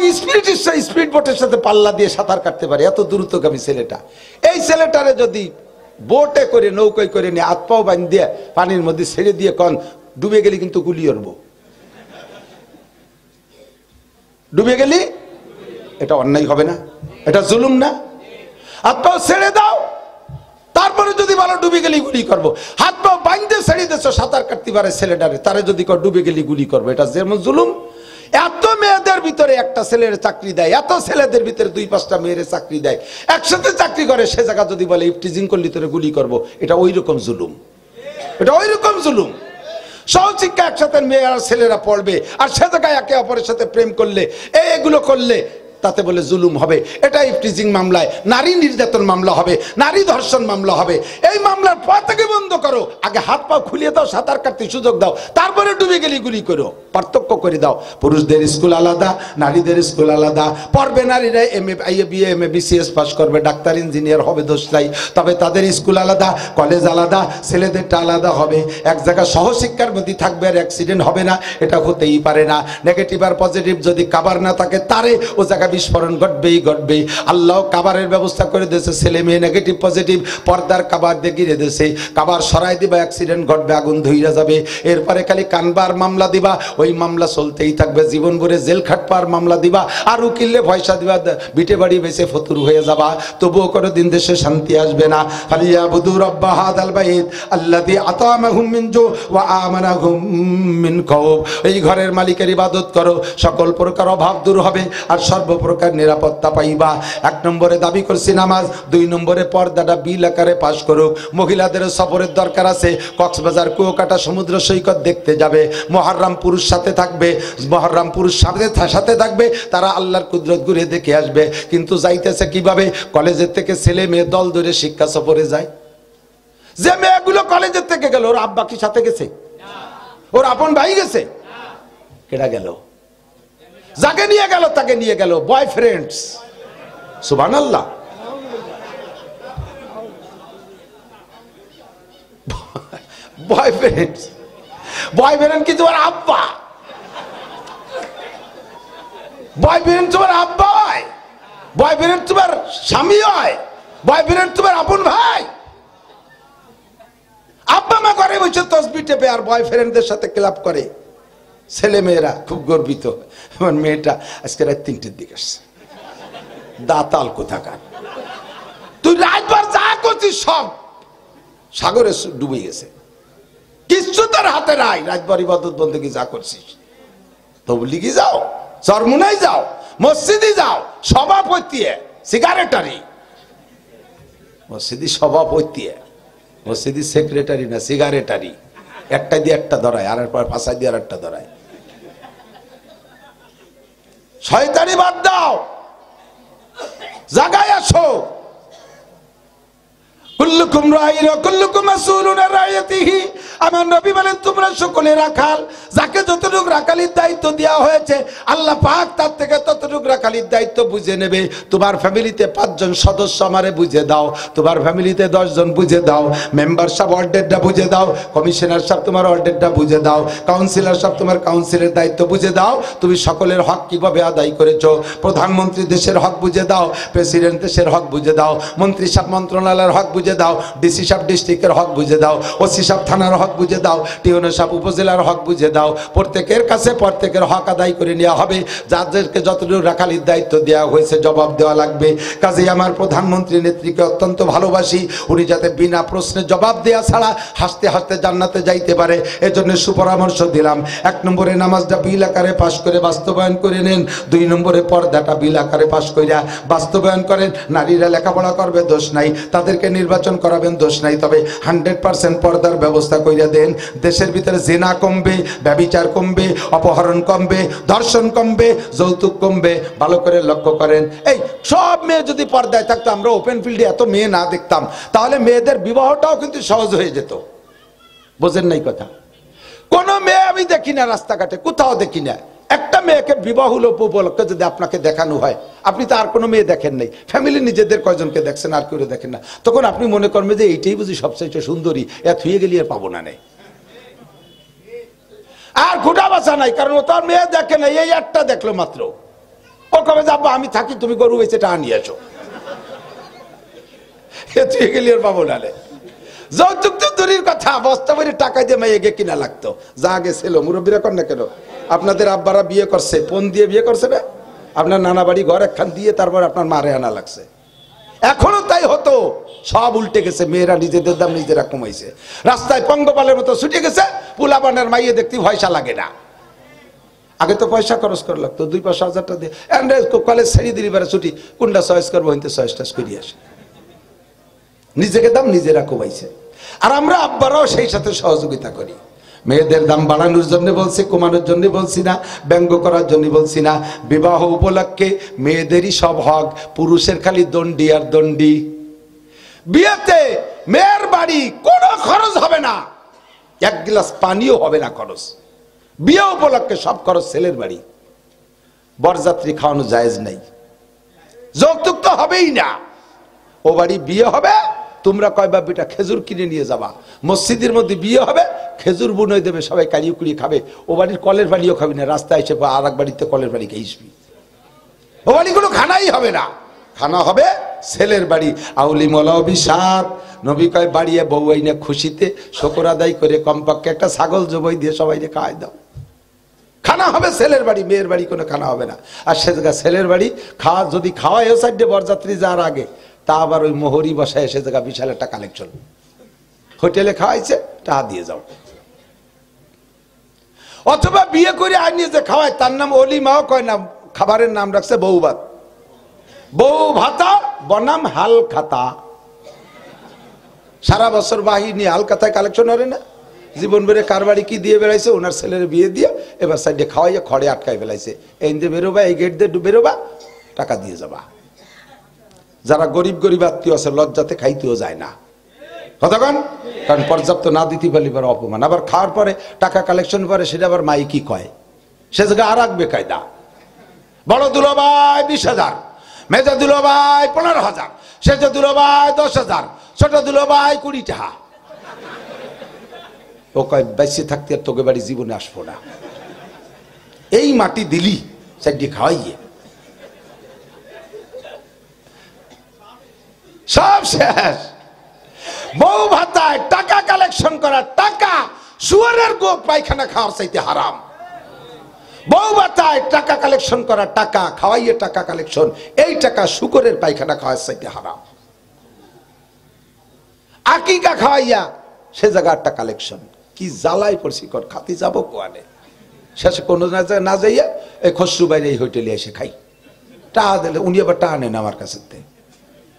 স্পিড বোটের সাথে পাল্লা দিয়ে সাঁতার কাটতে পারে, এত দ্রুতগামী ছেলেটা। এই ছেলেটারে যদি বোটে করে নৌকায় করে নিয়ে হাত পাও বাঁধ দিয়ে পানির মধ্যে ছেড়ে দিয়ে কন ডুবে গেলে কিন্তু গুলি করবো, ডুবে গেলি এটা অন্যায় হবে না? এটা জুলুম না? হাত পাও ছেড়ে দাও, তারপরে যদি বলো ডুবে গেলি গুলি করবো। হাত পাও বাঁধতে ছেড়ে দিয়েছো সাঁতার কাটতে পারে ছেলেটারে, তারে যদি ডুবে গেলি গুলি করবো, এটা যেমন জুলুম। এত মেয়েদের ভিতরে একটা ছেলের চাকরি দেয়, এত ছেলেদের ভিতরে 2-5টা মেয়ের চাকরি দেয়, একসাথে চাকরি করে, সে জায়গা যদি বলে ইফটিজিং করলি তোরে গুলি করবো, এটা ওই রকম জুলুম, এটা ওই রকম জুলুম। সহশিক্ষা একসাথে মেয়ে আর ছেলেরা পড়বে, আর সে জায়গায় একে অপরের সাথে প্রেম করলে, এগুলো করলে তাতে বলে জুলুম হবে, এটা ইফটিজিং মামলায় নারী নির্যাতন মামলা হবে, নারী ধর্ষণ মামলা হবে। এই মামলার পর থেকে বন্ধ করো, আগে হাত পা খুলিয়ে দাও, সাঁতার কাটতে সুযোগ দাও, তারপরে ডুবে গেলে গুলি করো, পার্থক্য করে দাও। পুরুষদের স্কুল আলাদা, নারীদের স্কুল আলাদা। পড়বে নারীরা MA BA MA BCS pass করবে, ডাক্তার ইঞ্জিনিয়ার হবে, দোষ নাই, তবে তাদের স্কুল আলাদা, কলেজ আলাদা, ছেলেদেরটা আলাদা হবে। এক জায়গায় সহশিক্ষার মধ্যে থাকবে আর অ্যাক্সিডেন্ট হবে না, এটা হতেই পারে না। নেগেটিভ আর পজিটিভ যদি কাবার না থাকে, তারে ও জায়গায় বিস্ফোরণ ঘটবেই ঘটবে। আল্লাহ কাবারের ব্যবস্থা করে দিয়েছে, ছেলে মেয়ে নেগেটিভ পজিটিভ পর্দার কাবার দিয়ে ঘিরে দিয়েছে। কাবার সরাই দিবা, অ্যাক্সিডেন্ট ঘটবে, আগুন ধইরা যাবে। এরপরে খালি কানবার মামলা দিবা, ওই মামলা চলতেই থাকবে, জীবন ভরে জেল খাটবার মামলা দিবা, আর উকিলে পয়সা দিবা, বিটে বাড়ি বেঁচে ফতুর হয়ে যাবা, তবুও কোনো দিন দেশে শান্তি আসবে না। ফালিয়াবুদু রাব্বা হাযাল বাইত আল্লাযী আতামাহুম মিন জু ওয়া আমানাহুম মিন খাউফ। এই ঘরের মালিকের ইবাদত করো, সকল প্রকার অভাব দূর হবে আর সর্বপ্রকার নিরাপত্তা পাইবা। এক নম্বরে দাবি করছি নামাজ, দুই নম্বরে পর্দাটা বিল আকারে পাশ করুক। মহিলাদের সফরের দরকার আছে, কক্সবাজার কুয়াকাটা সমুদ্র সৈকত দেখতে যাবে, মুহররম পুরুষ সাথে থাকবে, মুহররম পুরুষ সাথে থাকবে, তারা আল্লাহর কুদরত ঘুরে দেখে আসবে। কিন্তু যাইতেছে কিভাবে? কলেজের থেকে ছেলে মেয়ে দল ধরে শিক্ষা সফরে যায়। যে মেয়েগুলো কলেজের থেকে গেল, ওর আব্বা কি সাথে গেছে? ওর আপন ভাই গেছে? কেডা গেল? যাকে নিয়ে গেল তাকে নিয়ে গেল বয়ফ্রেন্ডস। সুবহানাল্লাহ। বয়ফ্রেন্ডস, বয়ফ্রেন্ড কি তোমার আব্বা? বয়ফ্রেন্ড তোমার আব্বা হয়? বয়ফ্রেন্ড তোমার স্বামী হয়? বয়ফ্রেন্ড তোমার আপন ভাই? আব্বা মা করে বসে তসবি টেপে আর বয়ফ্রেন্ডদের সাথে ক্লাব করে। ছেলে মেয়েরা খুব গর্বিত। আমার মেয়েটা আজকে রাত 3টের দিকে আসছে, দাতাল কোথাকার। তুই রাতবার যা করছিস সব সাগরে ডুবে গেছে, কিচ্ছু তোর হাতে নাই। রাতবার ইবাদত বন্দেগী যা করছিস, তবলিগি যাও, চরমুনাই যাও, মসজিদে যাও, সভাপতি সিগারেটারি, মসজিদি সভাপতি, মসজিদি সেক্রেটারি না সিগারেটারি। একটা দিয়ে একটা ধরায়, আর পর ফাঁসাই দিয়ে আর একটা ধরায়। শয়তানি বাদ দাও, জাগায় আসো। কুল্লুকুম রাঈন ওয়া কুল্লুকুম মাসউলুন আন রাইয়াতিহি। আমার নবী বলেন তোমরা সকলে রাখাল। যাকে যতটুকু রাখালির দায়িত্ব দেওয়া হয়েছে, আল্লাহ পাক তার থেকে ততটুকু রাখালির দায়িত্ব বুঝে নেবে। তোমার ফ্যামিলিতে 5 জন সদস্য আমারে বুঝে দাও, তোমার ফ্যামিলিতে 10 জন বুঝে দাও, মেম্বার সাহেব অর্ডারটা বুঝে দাও, কমিশনার সাহেব তোমার অর্ডারটা বুঝে দাও, কাউন্সিলর সাহেব তোমার কাউন্সিলের দায়িত্ব বুঝে দাও। তুমি সকলের হক কিভাবে আদায় করেছো, প্রধানমন্ত্রী দেশের হক বুঝে দাও, প্রেসিডেন্ট দেশের হক বুঝে দাও, মন্ত্রী সাহেব মন্ত্রণালয়ের হক বুঝে দাও, ডিসি সাহেব ডিস্ট্রিক্টের হক বুঝে দাও, ওসি সাহেব থানার হক বুঝে দাও, টিওনো সাহেব উপজেলার হক বুঝে দাও। প্রত্যেকের কাছে প্রত্যেকের হক আদায় করে নেওয়া হবে। যাদেরকে যতটুকু রাখালির দায়িত্ব দেওয়া হয়েছে জবাব দেওয়া লাগবে। কাজেই আমার প্রধানমন্ত্রী নেত্রীকে অত্যন্ত ভালোবাসি, উনি যাতে বিনা প্রশ্নে জবাব দেওয়া ছাড়া হাসতে হাসতে জান্নাতে যাইতে পারে, এজন্য সুপরামর্শ দিলাম। 1 নম্বরে নামাজটা বিল আকারে পাশ করে বাস্তবায়ন করে নেন। 2 নম্বরে পর্দাটা বিল আকারে পাশ কইরা বাস্তবায়ন করেন। নারীরা লেখাপড়া করবে, দোষ নাই, তাদেরকে নির্বাচন করাবেন, দোষ নাই, তবে 100% পর্দার ব্যবস্থা কইরা দেন। দেশের ভিতরে জিনা কমবে, ব্যভিচার কমবে, অপহরণ কমবে, ধর্ষণ কমবে, যৌতুক কমবে। ভালো করে লক্ষ্য করেন, এই সব মেয়ে যদি পর্দায় থাকতো, আমরা ওপেন ফিল্ডে এত মেয়ে না দেখতাম, তাহলে মেয়েদের বিবাহটাও কিন্তু সহজ হয়ে যেত। বোঝেন নাই কথা? কোন মেয়ে আমি দেখি না রাস্তাঘাটে, কোথাও দেখি না। একটা মেয়েকে বিবাহ উপলক্ষে যদি আপনাকে দেখানো হয়, আপনি তো আর কোনো মেয়ে দেখেন নাই, ফ্যামিলি নিজেদের কয়জনকে দেখছেন, আর কেউ দেখেন না, তখন আপনি মনে করবেন যে এইটাই বুঝি সবচেয়ে সুন্দরী, এত হয়ে গেলি আর পাবো না নেই, আর ঘোটা বাসা নাই, কারণ ও তো আর মেয়ে দেখে নাই, এই একটা দেখলো মাত্র। ও কবে যাবো, আমি থাকি, তুমি গরু হয়েছে টাকা নিয়ে আসো, এত হয়ে গেলি আর পাবো না। যৌতুক তো দূরের কথা, বস্তা ভরে টাকা দিয়ে মেয়ে গে কিনা লাগতো। যা গেছিল মুরব্বীরা কর না কেন, আপনাদের আব্বারা বিয়ে করছে, পণ দিয়ে বিয়ে করছে না, আপনার নানা বাড়ি ঘর একখান দিয়ে তারপর আপনার মারে আনা লাগছে। এখনো তাই হতো, সব উল্টে গেছে। মেয়েরা নিজেদের দাম নিজেরা কমাইছে, রাস্তায় পঙ্গপালের মতো ছুটে গেছে। পোলাপানের মাইয়ে দেখতে পয়সা লাগে না, আগে তো পয়সা খরচ করা লাগতো, 2 পয়সা 1000 টাকা দিয়ে কলেজ ছেড়ে দিলি বেড়া ছুটি, কোনটা চয়েস করবো, হিন্দু চয়েস টাস করিয়ে আসে। নিজেকে দাম নিজেরা কমাইছে। আর আমরা আব্বারাও সেই সাথে সহযোগিতা করি। মেয়েদের দাম বাড়ানোর জন্য বলছি, কমানোর জন্য বলছি না, ব্যঙ্গ করার জন্য বলছি না। বিবাহ উপলক্ষে মেয়েদেরই সব হক, পুরুষের খালি দণ্ডি আর দণ্ডি। বিয়েতে মেয়ের বাড়ি কোনো খরচ হবে না, এক গ্লাস পানিও হবে না খরচ। বিয়ে উপলক্ষে সব খরচ ছেলের বাড়ি। বরযাত্রী খাওয়ানো জায়েজ নাই, যৌতুক তো হবেই না। ও বাড়ি বিয়ে হবে, তোমরা কয় বাপিটা খেজুর কিনে নিয়ে যাবা। মসজিদের মধ্যে বিয়ে হবে, খেজুর বুনে দেবে, সবাই কাড়িয়ে কুড়িয়ে খাবে। ও বাড়ির কলের পানিও খাবি না, রাস্তায় এসে আর এক বাড়িতে কলের পানি খেয়েছবি। ও বাড়ি কোনো খানাই হবে না, খানা হবে ছেলের বাড়ি। আউলি মোলাও বিশাল নবী কয় বাড়িয়ে বউ আইনে খুশিতে শকর আদায় করে কমপক্ষে একটা ছাগল জবাই দিয়ে সবাই খাওয়াই দাও। খানা হবে ছেলের বাড়ি, মেয়ের বাড়ি কোনো খানা হবে না। আর সে জায়গা ছেলের বাড়ি খাওয়া যদি খাওয়াই সাইডে বরযাত্রী যাওয়ার আগে, তা আবার ওই মোহরি বসায় সে জায়গা বিশাল একটা কালেকশন। হোটেলে খাওয়াইছে, টাকা দিয়ে যাও। অথবা বিয়ে করে আনিয়ে যে খাওয়ায় তার নাম অলিমাও কয় না, খাবারের নাম রাখছে বউ ভাত। বউ ভাতা বনাম হাল খাতা। সারা বছর বাহিনী হাল খাতায় কালেকশন হবে না। জীবন বেড়ে কার বাড়ি কি দিয়ে বেড়াইছে, ওনার ছেলের বিয়ে দিয়ে এবার সাইডে খাওয়াইয়া খড়ে আটকায় ফেলাইছে। এই দিয়ে বেরোবা, এই গেট দিয়ে বেরোবা, টাকা দিয়ে যাবা। যারা গরিব গরিব আত্মীয় আছে লজ্জাতে খাইতেও যায় না, কতক্ষণ, কারণ পর্যাপ্ত না দিতে পারলে এবার অপমান। আবার খাওয়ার পরে টাকা কালেকশন করে সেটা আবার মাই কি কয়, সে জায়গায় আর রাখবে কায়দা। বড় দুলোভাই 20,000, মেজো দুলোভাই 15,000, সেজ দুলোভাই 10,000, ছোট দুলোভাই 20 টাকা। ও কয় বেঁচে থাকতে আর তোকে বাড়ি জীবনে আসবো না। এই মাটি দিলি সাইডে খাওয়াইয়ে সব শেষ। বউ ভাতায় টাকা কালেকশন করার টাকা শুয়ারের গো পায়খানা খাওয়ার চাইতে হারাম। বউ ভাতায় টাকা কালেকশন করার টাকা, খাওয়াইয়ে টাকা কালেকশন, এই টাকা শুকরের পায়খানা খাওয়ার চাইতে হারাম। আকিকা খাওয়াইয়া সে জায়গা একটা কালেকশন। কি জ্বালাই পড়ছি, কর খাতি যাবো কোয়ানে। শেষে কোনো না যাইয়া এই খসরু বাইরে এই হোটেলে এসে খাই। টাকা দিলে উনি আবার টাকা নেন আমার কাছে,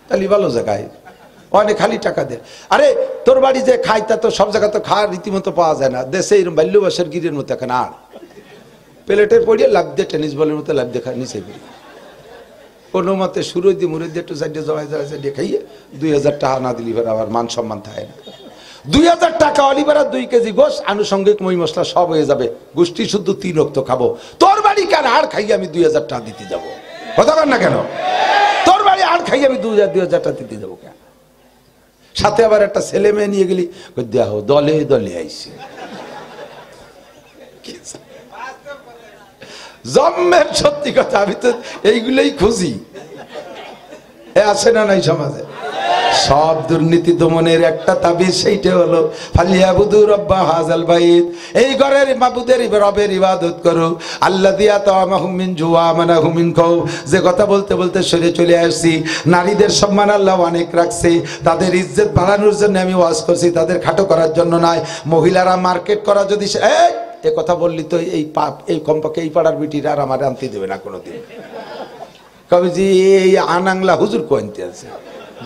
তাহলে ভালো জায়গায় অনেক খালি টাকা দেয়। আরে তোর বাড়ি যে খাই তা তো সব জায়গা তো খাওয়ার রীতিমতো পাওয়া যায় না। দেশে এরকম বাল্যবাসের গিরের মতো এখন আর প্লেটে পড়িয়ে লাভ দিয়ে টেনিস বলের মতো লাভ দেখা নিচে পড়ি কোনো মতে শুরু দিয়ে মুড়ে দিয়ে একটু সাইডে জড়াই জড়াই খাইয়ে 2,000 টাকা না দিলি আবার মান সম্মান থাকে না। 2,000 টাকা অলিবার 2 কেজি গোশ আনুষঙ্গিক মই মশলা সব হয়ে যাবে। গোষ্ঠী শুদ্ধ 3 রক্ত খাবো। তোর বাড়ি কেন আর খাইয়ে আমি 2,000 টাকা দিতে যাবো? কথা কর না কেন? তোর বাড়ি আর খাইয়ে আমি 2,000 টাকা দিতে যাবো কেন? সাথে আবার একটা ছেলে মেয়ে নিয়ে গেলি, দেখো দলে দলে আইসি। জন্মের সত্যি কথা, আমি তো এইগুলোই খুঁজি। আছে না নাই সমাজে? সব দুর্নীতি দমনের একটা তাবিজ, সেইটা হলো ফালিয়াবুদু রাব্বা হাযাল বাইত। এই ঘরের মাবুদের রবের ইবাদত করো। আল্লাযী আতামাহুম মিন জুওয়া আমানাহুম মিন খাউফ। যে কথা বলতে বলতে সরে চলে আসছি। নারীদের সম্মান আল্লাহ অনেক রাখছে, তাদের ইজ্জত বাড়ানোর জন্য আমি ওয়াজ করছি, তাদের খাটো করার জন্য নয়। মহিলারা মার্কেট করা যদি এ কথা বললি তো এই পাপ, এই কমপক্ষে এই পাড়ার বিটিরা আর আমার আনতে দেবে না কোনোদিন। কবিজি এই আনাংলা হুজুর কোয়ান্তে আছে,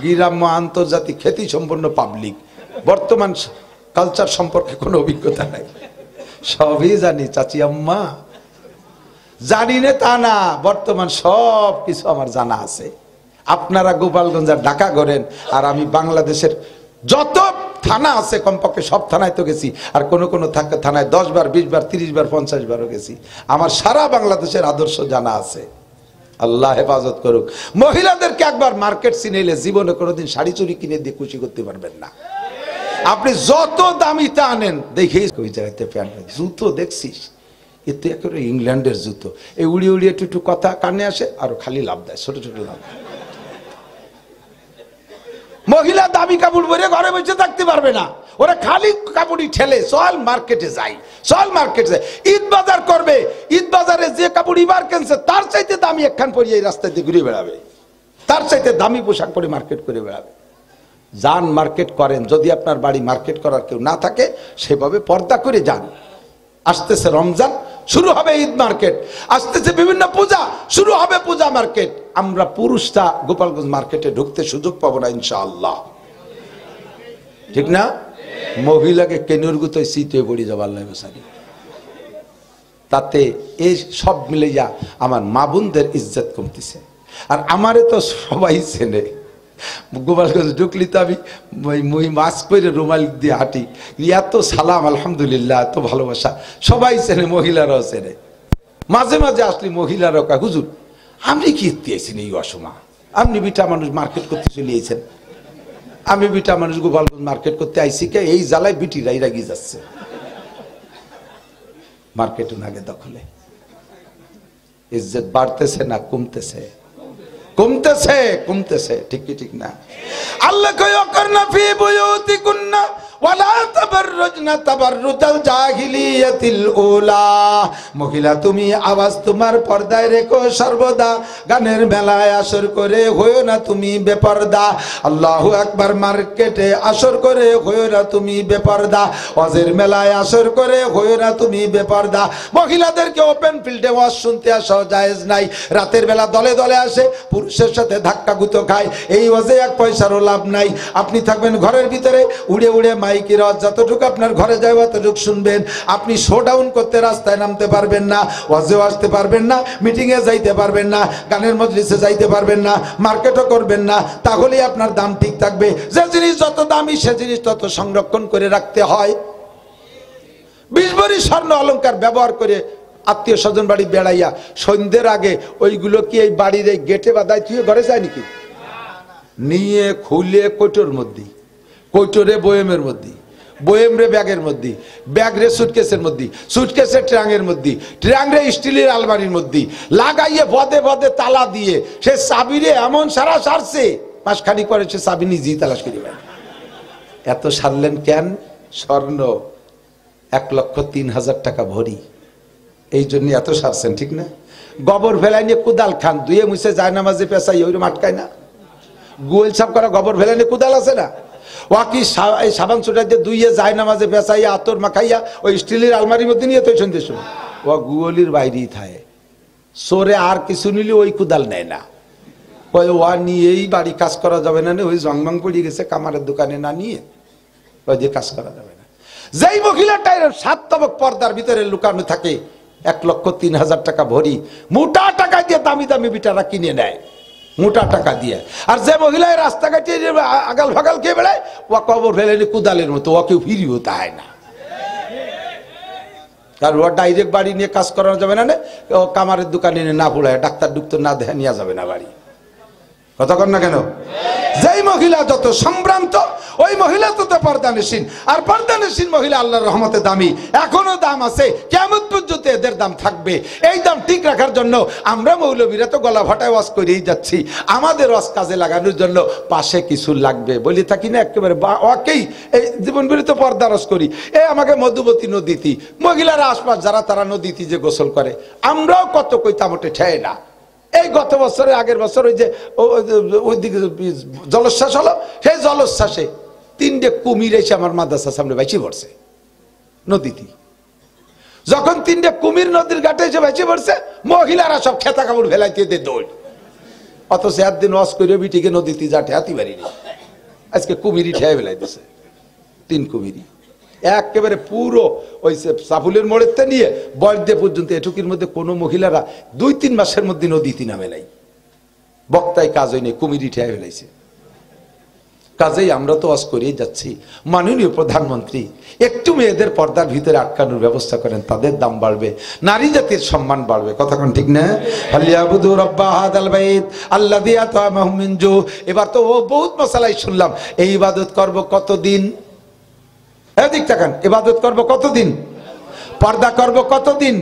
গ্রাম্য আন্তর্জাতিক খ্যাতি সম্পন্ন পাবলিক, বর্তমান কালচার সম্পর্কে কোনো অভিজ্ঞতা নাই, সবই জানি চাচি আম্মা, জানি না তা না, বর্তমান সব কিছু আমার জানা আছে। আপনারা গোপালগঞ্জ আর ঢাকা করেন, আর আমি বাংলাদেশের যত থানা আছে কমপক্ষে সব থানায় তো গেছি, আর কোন কোন থানায় 10 বার 20 বার 30 বার 50 বারও গেছি। আমার সারা বাংলাদেশের আদর্শ জানা আছে। আল্লাহ হেফাজত করুক। মহিলাদেরকে একবার মার্কেট চিনেলে জীবনে কোনোদিন শাড়ি চুরি কিনে দিয়ে খুশি করতে পারবেন না। আপনি যত দামিটা আনেন, দেখেই ওই জায়গাতে প্যান্ট জুতো দেখছিস, এতে একেবারে ইংল্যান্ডের জুতো, এই উড়িয়ে উড়িয়ে একটু কথা কানে আসে, আরো খালি লাভ দেয়, ছোট ছোট লাভ। মহিলা দামি কাপড় পরে ঘরে বসে থাকতে পারবে না, ওরা খালি কাপড়ই ঠেলে চল মার্কেটে যাই, চল মার্কেটে যাই। ঈদ বাজার করবে, ঈদ বাজারে যে কাপড় ইবার কিনছে তার চাইতে দামি একখান পরিয়ে এই রাস্তায় দিয়ে ঘুরে বেড়াবে, তার চাইতে দামি পোশাক পরে মার্কেট করে বেড়াবে। যান মার্কেট করেন, যদি আপনার বাড়ি মার্কেট করার কেউ না থাকে সেভাবে পর্দা করে যান। আসতেছে রমজান, শুরু হবে ঈদ মার্কেট, আসতেছে বিভিন্ন পূজা, শুরু হবে পূজা মার্কেট। আমরা পুরুষরা গোপালগঞ্জ মার্কেটে ঢুকতে সুযোগ পাবো না ইনশাআল্লাহ, ঠিক না? মহিলাকে কেনুর গুতোয় শীতে পড়ে যাবার লাগে সারি। তাতে এই সব মিলে যা আমার মা বোনদের ইজ্জত কমতেছে। আর আমারে তো সবাই চেনে, গোপালগঞ্জ ঢুকলি তো আমি মাস্ক পরে রুমাল দিয়ে হাঁটি, এত সালাম আলহামদুলিল্লাহ, এত ভালোবাসা, সবাই চেনে, মহিলারাও চেনে। মাঝে মাঝে আসলে মহিলারাও কয় হুজুর আপনি কি দিয়েছেন এই অসময়, আপনি বিটা মানুষ মার্কেট করতে চলিয়েছেন। আমি বিটা মানুষ গোপালগঞ্জ মার্কেট করতে আইসি কে, এই জ্বালায় বিটিরাই রাগিয়ে যাচ্ছে। মার্কেট আগে দখলে ইজ্জত বাড়তেছে না কমতেছে? কমতেছে, কমতেছে, ঠিক কি ঠিক না? আল্লাহ কয় অকরনা ফি বুয়ুতিকুন্না ওয়ালা তাবাররুজনা তাবাররুজাল জাহিলিয়াতিল উলা। মহিলা তুমি আওয়াজ তোমার পর্দায় রেখো সর্বদা, গানের মেলায় আসর করে হইও না তুমি বেপরদা। আল্লাহু আকবার, মার্কেটে আসর করে হইও না তুমি বেপরদা, ওয়াজের মেলায় আসর করে হইও না তুমি বেপরদা। মহিলাদেরকে ওপেন ফিল্ডে ওয়াজ শুনতে আসা জায়েজ নাই। রাতের বেলা দলে দলে আসে, পুরুষের সাথে ধাক্কা গুতো খায়, এই ওয়াজে এক পয়সারও লাভ নাই। আপনি থাকবেন ঘরের ভিতরে, উড়ে উড়ে মাইকের আওয়াজ যতটুকু আপনার ঘরে যায় ততটুকু শুনবেন। আপনি শো ডাউন করতে রাস্তায় নামতে পারবেন না, ওয়াজেও আসতে পারবেন না, মিটিংয়ে যাইতে পারবেন না, গানের মজলিসে যাইতে পারবেন না, মার্কেটও করবেন না। তাহলেই আপনার দাম ঠিক থাকবে। যে জিনিস যত দামি সে জিনিস তত সংরক্ষণ করে রাখতে হয়। 20 ভরি স্বর্ণ অলংকার ব্যবহার করে আত্মীয় স্বজন বাড়ি বেড়াইয়া সন্ধ্যের আগে ওইগুলো কি এই বাড়ির এই গেটে বাঁধায় তুই ঘরে যায় নাকি? নিয়ে খুলে কৈটোর মধ্যে, কৈটোরে বয়েমের মধ্যে, বয়েম রে ব্যাগের মধ্যে, ব্যাগ রে সুটকেসের মধ্যে, সুটকেসের ট্রাঙ্গের মধ্যে, ট্রাঙ্গ রে স্টিলের আলমারির মধ্যে লাগাইয়ে বদে বদে তালা দিয়ে সে চাবি রে এমন সারা সারছে, মাসখানি পরে সে চাবি নিজেই তালাশ করি। এত সারলেন কেন? স্বর্ণ 1,03,000 টাকা ভরি, এই জন্য এত সারছেন, ঠিক না? গোবর ফেলাই নিয়ে কুদাল খান, দুয়ে মুছে যায় নামাজে পেঁচাই ওইরকম আটকায় না? গোল সাপ করা গোবর ফেলাই নিয়ে কুদাল আছে না? ওয়াকি সাবান ছুটা দিয়ে দুইয়ে যায় নামাজে পেঁচাইয়া আতর মাখাইয়া ওই স্টিলের আলমারির মধ্যে নিয়ে তো সন্দেশ ও গুগলির বাইরেই থাকে। সোরে আর কিছু নিলে ওই কুদাল নেয় না, ওই ওয়া নিয়েই বাড়ি কাজ করা যাবে না, ওই জংবাং পড়ে গেছে কামারের দোকানে না নিয়ে ওই যে কাজ করা যাবে না। যেই মহিলাটাই 7 তবক পর্দার ভিতরে লুকানো থাকে, 1,03,000 টাকা ভরি, মোটা টাকা দিয়ে দামি দামি বিটারা কিনে নেয়, মোটা টাকা দিয়ে। আর যে মহিলায় রাস্তাঘাটে আগাল ফাগাল খেয়ে বেড়ায়, ও কবর ফেলেনি কুদালের মতো, ও কেউ ফিরিও তাই না। কারণ ও ডাইরেক্ট বাড়ি নিয়ে কাজ করানো যাবে না, ও কামারের দোকানে না পড়ায়, ডাক্তার ডুক্তার না দেখে নেওয়া যাবে না বাড়ি। কতক্ষণ না কেন? যেই মহিলা যত সম্ভ্রান্ত ওই মহিলা তত পর্দানসীন, আর পর্দানসীন মহিলা আল্লাহর রহমতে দামি, এখনো দাম আছে, কিয়ামত পর্যন্ত এদের দাম থাকবে। এই দাম ঠিক রাখার জন্য আমরা মৌলবীরা তো গলা ফাটায় ওয়াজ করেই যাচ্ছি, আমাদের ওয়াজ কাজে লাগানোর জন্য পাশে কিছু লাগবে বলি থাকি না, একেবারে ওকেই এই জীবন বিরত পর্দা রস করি। আমাকে মধুবতী নদীতি মহিলারা আশপাশ যারা তারা নদীতি যে গোসল করে, আমরাও কত কইতাম ওঠে ঠেয় না। এই গত বছরে আগের বছর ওই যে ওইদিকে জলোচ্ছ্বাস হলো, সেই জলোচ্ছ্বাসে 3টে কুমির এসে আমার মাদ্রাসার সামনে বাইচে পড়ছে নদীতে। যখন 3টে কুমির নদীর ঘাটে এসে বাইচে পড়ছে, মহিলারা সব খেতা কাপড় ফেলাইতে দিয়ে দৌড়। অথচ একদিন ওয়াজ করে বিটিকে নদীতে যাটে হাতি পারিনি, আজকে কুমিরই ঠেয়ে ফেলাই দিছে। 3 কুমিরই একেবারে পুরো ওই সাফুলের মোড়েতে নিয়ে বয়সদে পর্যন্ত এটুকির মধ্যে কোনো মহিলারা 2-3 মাসের মধ্যে নদীতে নামে নাই। বক্তায় কাজ হয়নি, কুমিরি ঠেয়ে ফেলাইছে। কাজেই আমরা তো ওয়াজ করেই যাচ্ছি, মাননীয় প্রধানমন্ত্রী একটু মেয়েদের পর্দার ভিতরে আটকানোর ব্যবস্থা করেন, তাদের দাম বাড়বে, নারী জাতির সম্মান বাড়বে। কতক্ষণ ঠিক না? ফালিয়াবুদু রাব্বা হাযাল বাইত আল্লাযী আত'আমাহুম মিন জু। এবার তো ও বহুত মশালাই শুনলাম, এই ইবাদত করব কতদিন? এদিক তাকান, ইবাদত করব কতদিন? পর্দা করব কতদিন?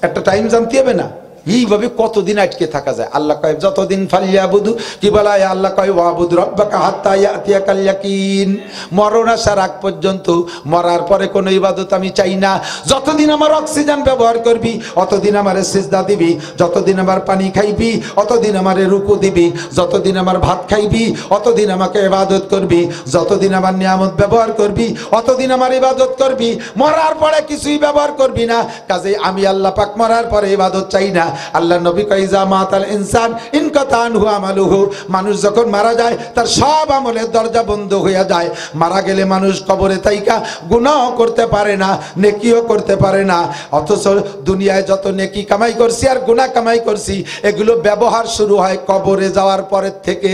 একটা টাইম জানতে হবে না? এইভাবে কতদিন আটকে থাকা যায়? আল্লাহ কয় যতদিন ফালিয়াবুদু, কি বলা হয়? আল্লাহ কয় ওয়াবুদ রাব্বাকা হাত্তা ইয়াতিয়াকাল ইয়াকিন। মরণ আসার আগ পর্যন্ত, মরার পরে কোনো ইবাদত আমি চাই না। যতদিন আমার অক্সিজেন ব্যবহার করবি অতদিন আমার সিজদা দিবি, যতদিন আমার পানি খাইবি অতদিন আমার রুকু দিবি, যতদিন আমার ভাত খাইবি অতদিন আমাকে ইবাদত করবি, যতদিন আমার নিয়ামত ব্যবহার করবি অতদিন আমার ইবাদত করবি। মরার পরে কিছুই ব্যবহার করবি না। কাজেই আমি আল্লাহ পাক মরার পরে ইবাদত চাই না, আল্লাহ নবী কয় ইজা মাতাল ইনসান ইনকাতা আনহু আমালুহু, মানুষ যখন মারা যায় তার সব আমলের দরজা বন্ধ হয়ে যায়। মারা গেলে মানুষ কবরে থাইকা গুনাহও করতে পারে না, নেকিও করতে পারে না। অথচ দুনিয়ায় যত নেকি কামাই করছি আর গুনাহ কামাই করছি এগুলো ব্যবহার শুরু হয় কবরে যাওয়ার পরের থেকে।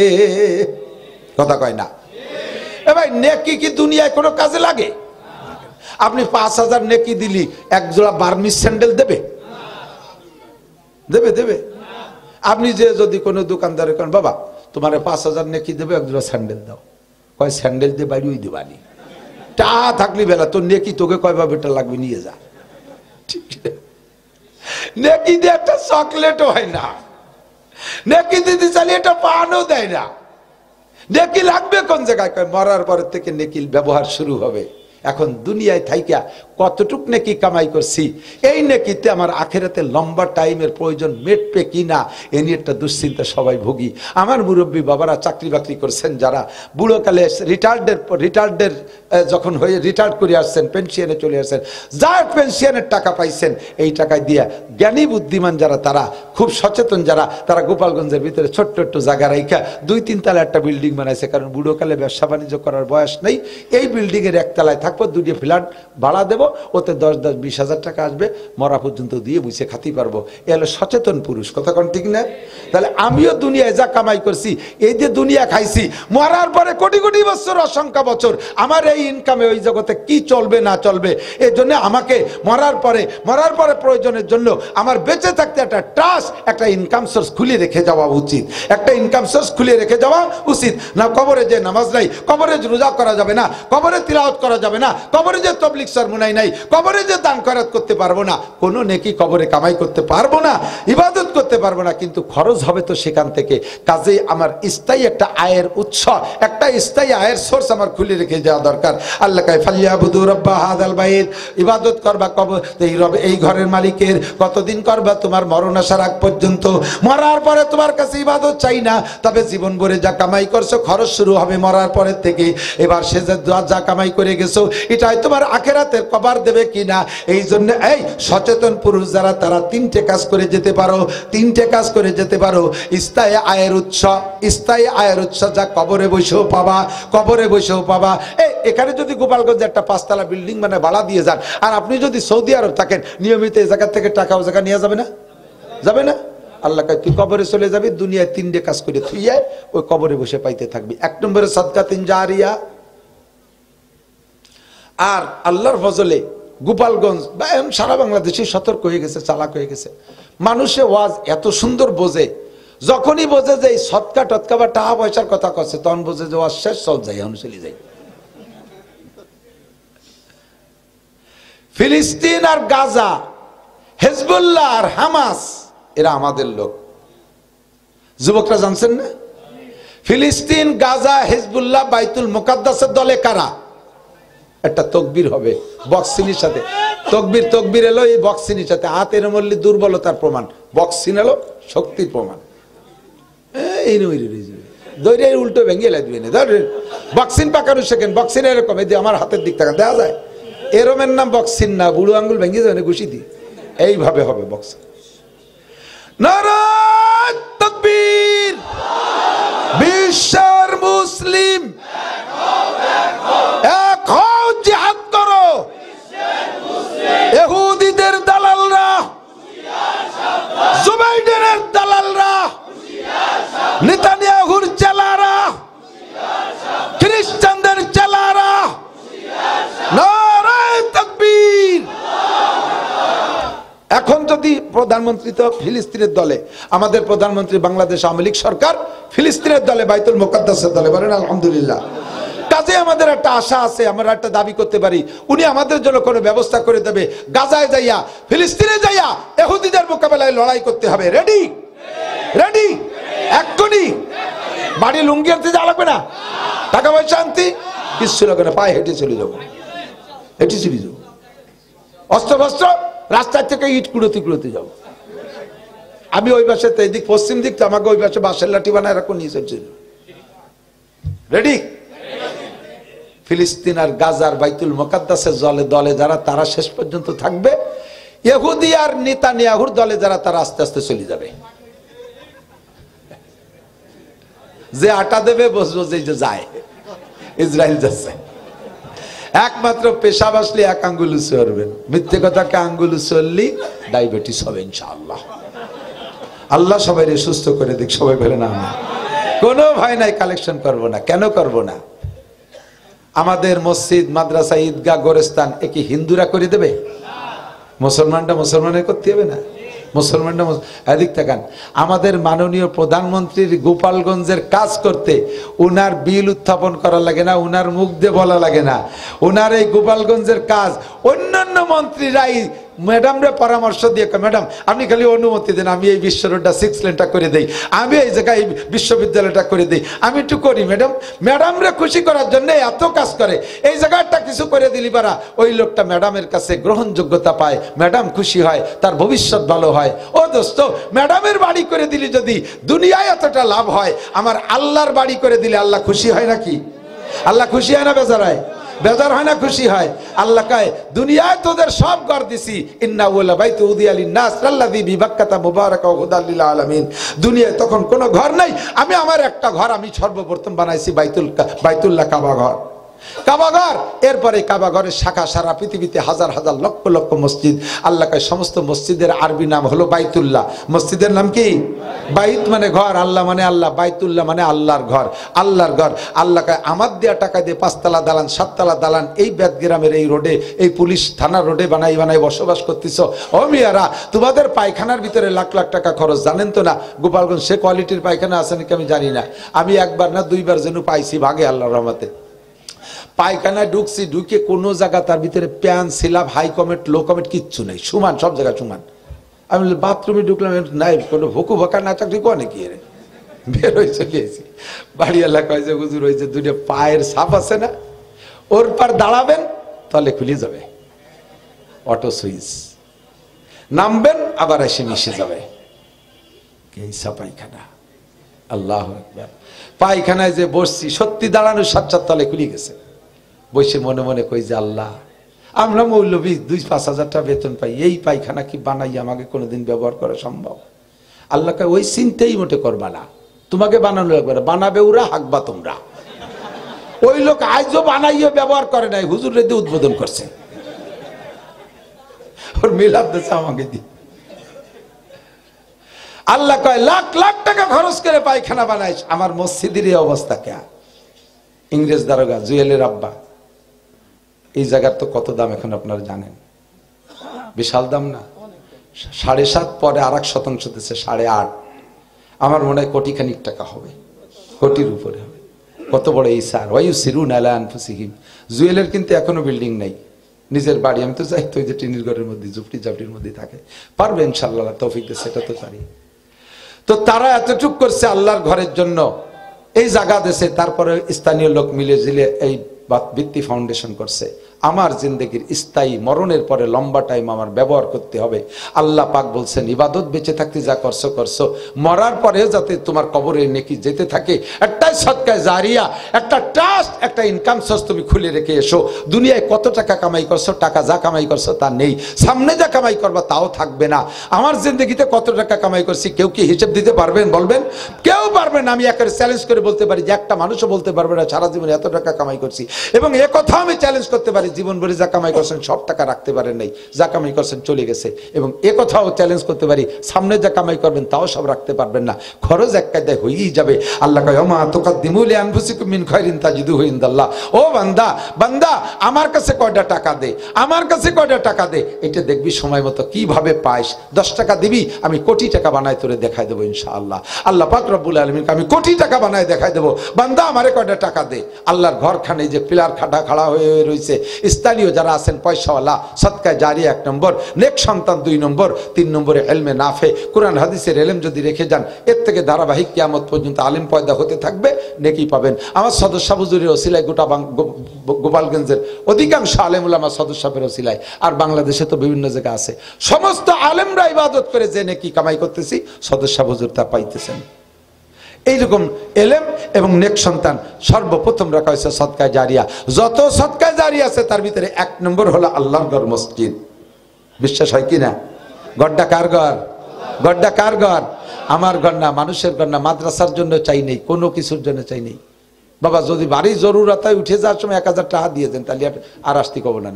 কথা কয় না এ ভাই? নেকি কি দুনিয়ায় কোনো কাজে লাগে? আপনি ৫,০০০ নেকি দিলি এক জোড়া বার্মিস স্যান্ডেল দেবে? দেবে? দেবে? আপনি যে যদি কোনো দোকানদারে কেন বাবা তোমার ৫,০০০ নেকি দেবে, এক জোড়া স্যান্ডেল দাও, কয় স্যান্ডেল দিয়ে বাইরে ওই দেবানি টা থাকলি বেলা তোর নেকি তোকে কয় বেটা লাগবে নিয়ে যা। ঠিক নেকি দিয়ে একটা চকলেটও হয় না, নেকি দিতে চাইলে এটা পানও দেয় না। নেকি লাগবে কোন জায়গায়? কয় মরার পরের থেকে নেকির ব্যবহার শুরু হবে। এখন দুনিয়ায় থাইকা কতটুক নেকি কামাই করছি, এই নেকিতে আমার আখেরাতে লম্বা টাইমের প্রয়োজন মেটবে কিনা এ নিয়ে একটা দুশ্চিন্তা সবাই ভুগি। আমার মুরব্বী বাবারা চাকরি বাকরি করছেন, যারা বুড়োকালে রিটায়ার্ডের যখন হয়ে রিটায়ার্ড করে আসছেন, পেনশনে চলে আসছেন, যার পেনশনের টাকা পাইছেন এই টাকায় দিয়া জ্ঞানী বুদ্ধিমান যারা, তারা খুব সচেতন যারা, তারা গোপালগঞ্জের ভিতরে ছোট্ট একটু জায়গা রাইখা ২-৩ তলা একটা বিল্ডিং বানাইছে। কারণ বুড়োকালে ব্যবসা বাণিজ্য করার বয়স নেই, এই বিল্ডিংয়ের একতলায় থাকবো, 2টি ফ্ল্যাট ভাড়া দেবো, ওতে 10-20 হাজার টাকা আসবে, মরা পর্যন্ত দিয়ে বুঝে খাতে পারবো। এ হলো সচেতন পুরুষ। কথা কোন ঠিক না? তাহলে আমিও দুনিয়ায় যা কামাই করছি, এই যে দুনিয়া খাইছি, মরার পরে কোটি কোটি বছর, অসংখ্য বছর আমার এই ইনকামে ওই জগতে কি চলবে না চলবে, এই জন্য আমাকে মরার পরে প্রয়োজনের জন্য আমার বেঁচে থাকতে একটা ট্রাস্ট, একটা ইনকাম সোর্স খুলে রেখে যাওয়া উচিত। একটা ইনকাম সোর্স খুলে রেখে যাওয়া উচিত না। কবরে যে নামাজ নাই, কবরে রোজা করা যাবে না, কবরে তিলাওয়াত করা যাবে না, কবরে যে তাবলীগ সরমনাই নাই, কবরে যে দান খয়রাত করতে পারবো না, কোনো নেকি কবরে কামাই করতে পারবো না, ইবাদত করতে পারবো না, কিন্তু খরচ হবে তো সেখান থেকে। কাজেই আমার স্থায়ী একটা আয়ের উৎস, একটা স্থায়ী আয়ের সোর্স আমার খুলে রেখে যাওয়া দরকার। আল্লাহ কয় ফালিয়াবুদু রাব্বা হাযাল বাইত, ইবাদত করবা কবর এই ঘরের মালিকের। কতদিন করবা? তোমার মরণ আসার আগ পর্যন্ত। মরার পরে তোমার কাছে ইবাদত চাই না, তবে জীবন ভরে যা কামাই করছো খরচ শুরু হবে মরার পরের থেকে। এবার সে যা কামাই করে গেছো এটাই তোমার আখেরাতের কভার দেবে কিনা। এই জন্য এই সচেতন পুরুষ যারা, তারা 3টে কাজ করে যেতে পারো, 3টে কাজ করে যেতে পারো। স্থায়ী আয়ের উৎস, স্থায়ী আয়ের উৎস যা কবরে বসেও পাবা, কবরে বসেও পাবা। এখানে যদি গোপালগঞ্জে একটা 5তলা বিল্ডিং মানে ভাড়া দিয়ে যান, আর আপনি যদি সৌদি আরব থাকেন, নিয়মিত এই জায়গা থেকে টাকা ও জায়গা নিয়ে যাবে না? যাবে না? আল্লাহ কয় তুই কবরে চলে যাবি, দুনিয়ায় 3টে কাজ করে তুই ওই কবরে বসে পাইতে থাকবি। 1 নম্বরে সাদকাতুন জারিয়া। আর আল্লাহর ফজলে গোপালগঞ্জ বা এখন সারা বাংলাদেশে সতর্ক হয়ে গেছে, চালাক হয়ে গেছে। মানুষে ওয়াজ এত সুন্দর বোঝে, যখনই বোঝে যে এই সৎকা টৎকা বা টাকা পয়সার কথা করছে, তখন বোঝে যে ওয়াজ শেষ, চল যাই, এখন চলে যাই। ফিলিস্তিন আর গাজা, হেজবুল্লাহ আর হামাস, এরা আমাদের লোক। যুবকরা জানছেন না? ফিলিস্তিন, গাজা, হেজবুল্লাহ, বাইতুল মুকাদ্দাসের দলে কারা? একটা তকবীর হবে বক্সিনির সাথে। তকবীর এলো এই বক্সিনির সাথে। হাত এর মল্লি দুর্বলতার প্রমাণ, বক্সিন এলো শক্তির প্রমাণ। এই দৈরে উল্টো ভেঙে লাগবে না। বক্সিন পাকানো শেখেন, বক্সিন এরকম, এই যে আমার হাতের দিক থেকে দেখা যায়, এরমের নাম বক্সিন না, বুড়ো আঙ্গুল ভেঙে যাবে ঘুষি দি, এইভাবে হবে বক্সিন। নারায়ে তাকবীর। বিশ্বের মুসলিম এক হও, জিহাদ করো। ইহুদিদের দালালরা, জুবাইরের দালালরা, নেতানিয়াহুর চেলারা, খ্রিস্টানদের চেলারা, নারায়ে তাকবীর। এখন যদি প্রধানমন্ত্রী তো ফিলিস্তিনের দলে, আমাদের প্রধানমন্ত্রী বাংলাদেশ আওয়ামী লীগ সরকার ফিলিস্তিনের দলে, বাইতুল মুকাদ্দাসের দলে, বলেন আলহামদুলিল্লাহ। কাজে আমাদের একটা আশা আছে, আমরা একটা দাবি করতে পারি, উনি আমাদের জন্য কোনো ব্যবস্থা করে দেবে। গাজায় যাইয়া, ফিলিস্তিনে যাইয়া ইহুদিদের মোকাবেলায় লড়াই করতে হবে। রেডি? রেডি? এক্ষুনি বাড়ি লুঙ্গি আনতে যাওয়া লাগবে না, টাকা পয়সা আনতে কিচ্ছু লাগবে না, পায়ে হেঁটে চলে যাবো, হেঁটে চলে যাবো। অস্ত্র ফস্ত্র রাস্তার থেকে ইট কুড়োতে যাবো। আমি ওই পাশে, এদিক পশ্চিম দিক, তো আমাকে ওই পাশে বাঁশের লাঠি বানায় রাখো, নিয়ে চলছে। রেডি? ফিলিস্তিন আর গাজার বাইতুল মুকাদ্দাসের দলে যারা, তারা শেষ পর্যন্ত থাকবে। ইহুদি আর নেতানিয়াহুর দলে যারা, তারা আস্তে আস্তে চলে যাবে। যে আটা দেবে বসবো, যে যায় ইসরায়েল যাচ্ছে। একমাত্র পেশাব আসলে এক আঙ্গুল উঁচু করবেন, মিথ্যে কথাকে আঙ্গুল চললি ডায়াবেটিস হবে ইনশাআল্লাহ। আল্লাহ সবাই সুস্থ করে দিক, সবাই বলে না কোনো ভয় নাই, কালেকশন করব না। কেন করব না? আমাদের মসজিদ, মাদ্রাসা, ঈদগাহ, গোরস্থান এ কি হিন্দুরা করে দেবে? মুসলমানটা মুসলমানের করতে হবে না? মুসলমানটা এদিক থাকান। আমাদের মাননীয় প্রধানমন্ত্রীর গোপালগঞ্জের কাজ করতে উনার বিল উত্থাপন করা লাগে না, উনার মুখ দিয়ে বলা লাগে না। উনার এই গোপালগঞ্জের কাজ অন্যান্য মন্ত্রীরাই ম্যাডামরা পরামর্শ দিয়ে, ম্যাডাম আপনি খালি অনুমতি দেন, আমি এই বিশ্ব রোডটা 6 লেনটা করে দেই, আমি এই জায়গায় বিশ্ববিদ্যালয়টা করে দেই, আমি একটু করি ম্যাডাম। ম্যাডামরা খুশি করার জন্য এত কাজ করে, এই জায়গাটা কিছু করে দিলি পারা ওই লোকটা ম্যাডামের কাছে গ্রহণযোগ্যতা পায়, ম্যাডাম খুশি হয়, তার ভবিষ্যৎ ভালো হয়। ও দোস্ত, ম্যাডামের বাড়ি করে দিলি যদি দুনিয়ায় এতটা লাভ হয়, আমার আল্লাহর বাড়ি করে দিলে আল্লাহ খুশি হয় নাকি? আল্লাহ খুশি হয় না বেজার হয়? বেজার হয় না খুশি হয়? আল্লাহ কয় দুনিয়ায় তোদের সব ঘর দিছি, ইন্না ওয়ালা বাইতু উদিয়া লিন-নাস আল্লাযী বিবাক্কাতা মুবারাকা ওয়া হুদাল লিল আলামিন। দুনিয়ায় তখন কোনো ঘর নাই, আমি আমার একটা ঘর আমি সর্বপ্রথম বানাইছি, বাইতুল্লাহ কাবা ঘর। কাবাঘর, এরপরে কাবাঘরের শাখা সারা পৃথিবীতে হাজার হাজার লক্ষ লক্ষ মসজিদ। আল্লাহ কয় সমস্ত মসজিদের আরবি নাম হলো বাইতুল্লাহ। মসজিদের নাম কি? বাইত মানে ঘর, আল্লাহ মানে আল্লাহ, বাইতুল্লাহ মানে আল্লাহর ঘর, আল্লাহর ঘর। আল্লাহ কয় আমার দেয়া টাকা দিয়ে 5 তলা দালান 7 তলা দালান এই বেদগ্রামের এই রোডে, এই পুলিশ থানা রোডে বানাই বানাই বসবাস করতেছ। ও মিয়ারা, তোমাদের পায়খানার ভিতরে লাখ লাখ টাকা খরচ, জানেন তো না? গোপালগঞ্জ সে কোয়ালিটির পায়খানা আছে নাকি আমি জানি না, আমি একবার না 2বার যেন পাইছি ভাগে আল্লাহর রহমতে। পায়খানায় ঢুকছি, ঢুকে কোনো জায়গা তার ভিতরে প্যান সিলাপ হাই কমেন্ট লো কমেন্ট কিচ্ছু নেই, সমান, সব জায়গায় সমান। আমি বাথরুমে ঢুকলাম, নাই কোনো ভুকু ভকা না চাকরি কনে কি রে, বের হয়ে চলে গেছি। বাড়ি এলাকা হয়েছে, হুজুর হয়েছে, 2টা পায়ের ছাপ আছে না, ওর পার দাঁড়াবেন তলে খুলে যাবে, অটো সুইচ নামবেন আবার এসে মিশে যাবে। এই পায়খানা, আল্লাহ আকবার। পায়খানায় যে বসছি, সত্যি দাঁড়ানোর সাথে তলে খুলে গেছে। বসে মনে মনে কই যে আল্লাহ, আমরা মৌলবী 2-5 হাজার টাকা বেতন পাই, এই পায়খানা কি বানাই আমাকে কোনোদিন ব্যবহার করা সম্ভব? আল্লাহ কয় ওই চিন্তাই মোটে করবা না, তোমাকে বানানো লাগবে না, বানাবে ওরা, হাঁকবা তোমরা। ওই লোক আজও বানাইও ব্যবহার করে নাই, হুজুর রেদি উদ্বোধন করছে, ওর মিলাদ দিচ্ছে আমাকে দি। আল্লাহ কয় লাখ লাখ টাকা খরচ করে পায়খানা বানাইস, আমার মসজিদের এই অবস্থা কে? ইংরেজ দারোগা জুয়েলের আব্বা, এই জায়গার তো কত দাম এখন আপনারা জানেন, বিশাল দাম না? 7.5 পরে আর 1% দিচ্ছে 8.5, আমার মনে হয় কোটিখানিক টাকা হবে, কোটির উপরে হবে। কত বড় এই স্যার, ওয়াইউ সিরুন আলা আনফুসিহিম। জুয়েলের কিন্তু এখনো বিল্ডিং নাই, নিজের বাড়ি। আমি তো যাই তো, ওই যে টিনের ঘরের মধ্যে ঝুপড়ি ঝাপড়ির মধ্যে থাকে, পারবে ইনশাআল্লাহ তৌফিক দিয়ে, সেটা তো পারি। তো তারা এতটুক করছে আল্লাহর ঘরের জন্য, এই জায়গা দেশে। তারপরে স্থানীয় লোক মিলে জিলে এই ভিত্তি ফাউন্ডেশন করছে। আমার জিন্দগির স্থায়ী, মরণের পরে লম্বা টাইম আমার ব্যবহার করতে হবে। আল্লাহ পাক বলছেন ইবাদত বেঁচে থাকতে যা করছো করছো, মরার পরেও যাতে তোমার কবরে নেকি যেতে থাকে। একটাই সদকায়ে জারিয়া, একটা ট্রাস্ট, একটা ইনকাম সোর্স তুমি খুলে রেখে এসো। দুনিয়ায় কত টাকা কামাই করছো, টাকা যা কামাই করছো তা নেই, সামনে যা কামাই করবা তাও থাকবে না। আমার জিন্দগিতে কত টাকা কামাই করছি কেউ কি হিসেব দিতে পারবেন? বলবেন? কেউ পারবেন না। আমি একেবারে চ্যালেঞ্জ করে বলতে পারি যে একটা মানুষও বলতে পারবে না সারা জীবনে এত টাকা কামাই করছি। এবং এ কথা আমি চ্যালেঞ্জ করতে পারি জীবন ভরে যা কামাই করছেন সব টাকা রাখতে পারেন নাই, যা কামাই করছেন চলে গেছে। এবং এ কথাও চ্যালেঞ্জ করতে পারি সামনে যা কামাই করবেন তাও সব রাখতে পারবেন না, খরচ এক কায়দায় হয়েই যাবে। আল্লাহ কয় ওমা তুকাদ্দিমু লিআনফুসিকুম মিন খায়রিন তাজিদুহু ইনদাল্লাহ। ও বান্দা, বান্দা আমার কাছে কয়টা টাকা দে, আমার কাছে কয়টা টাকা দে, এটা দেখবি সময় মতো কিভাবে পাইস। 10 টাকা দিবি, আমি কোটি টাকা বানায় তোরে দেখাই দেবো ইনশাআল্লাহ। আল্লাহ পাক রব্বুল আলামিনকে আমি কোটি টাকা বানায় দেখাই দেবো। বান্দা আমারে কয়টা টাকা দে। আল্লাহর ঘরখানে যে পিলার খাড়া হয়ে রয়েছে, স্থানীয় যারা আছেন পয়সাওয়ালা, সদকায়ে জারিয়া 1 নম্বর, নেক সন্তান 2 নম্বর, 3 নম্বরে ইলমে নাফে, কোরআন হাদিসের ইলম যদি রেখে যান, এর থেকে ধারাবাহিক কিয়ামত পর্যন্ত আলেম পয়দা হতে থাকবে, নেকি পাবেন। আমার সদস্য হুজুরের ওসিলায় গোটা গোপালগঞ্জের অধিকাংশ আলেম উলামা সদস্যের ওসিলায়, আর বাংলাদেশে তো বিভিন্ন জায়গা আছে, সমস্ত আলেমরা ইবাদত করে যে নেকি কামাই করতেছি, সদস্য হুজুর তা পাইতেছেন। এইরকম এলেম এবং নেক সন্তান সর্বপ্রথম রাখা হয়েছে সদকায়ে জারিয়া। যত সদকায়ে জারিয়া আছে তার ভিতরে 1 নম্বর হলো আল্লাহর ঘর মসজিদ। বিশ্বাস হয় কি না? গড়টা কার ঘর? গড়টা কার ঘর? আমার ঘর না, মানুষের ঘর না। মাদ্রাসার জন্য চাই নেই, কোনো কিছুর জন্য চাই নেই। বাবা যদি বাড়ি জরুরত হয় উঠে যাওয়ার সময় 1000 টাকা দিয়ে দেন, তাহলে আর আসতে কব না।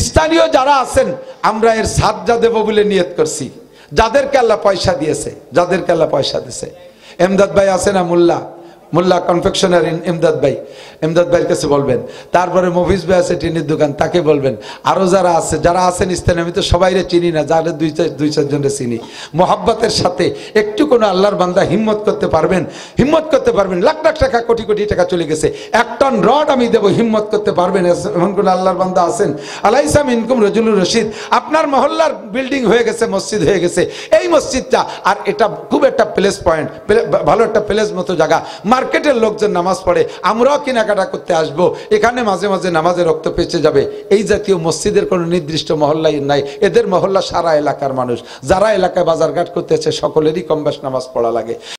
স্থানীয় যারা আছেন আমরা এর সাজ্জা দেব বলে নিয়ত করছি। যাদেরকে আল্লাহ পয়সা দিয়েছে, যাদেরকে আল্লাহ পয়সা দিয়েছে, এমদাদ ভাই আছে না, মোল্লা কনফেকশনারি এমদাদ ভাইয়ের কাছে বলবেন। তারপরে মফিজ ভাই আছে টিনের দোকান, তাকে বলবেন। আরো যারা আছেন স্থানীয়, আমি তো সবাইরে চিনি না, যারা দুই চারজনের চিনি। মোহাব্বতের সাথে একটু কোনো আল্লাহর বান্দা হিম্মত করতে পারবেন, লাখ লাখ টাকা কোটি কোটি টাকা চলে গেছে, 1 টন রড আমি দেবো, হিম্মত করতে পারবেন? এমন কোন আল্লাহর বান্দা আছেন? আলাইসা মিনকুম রাজুলুর রশিদ। আপনার মহল্লার বিল্ডিং হয়ে গেছে, মসজিদ হয়ে গেছে, এই মসজিদটা আর এটা খুব একটা প্লেস পয়েন্ট, ভালো একটা প্লেস মতো জায়গা, মার্কেটের লোকজন নামাজ পড়ে, আমরাও কেনাকাটা করতে আসবো, এখানে মাঝে মাঝে নামাজে রক্ত পেঁচে যাবে। এই জাতীয় মসজিদের কোনো নির্দিষ্ট মহল্লাই নাই, এদের মহল্লা সারা এলাকার মানুষ, যারা এলাকায় বাজারঘাট করতেছে সকলেরই কম বেশ নামাজ পড়া লাগে।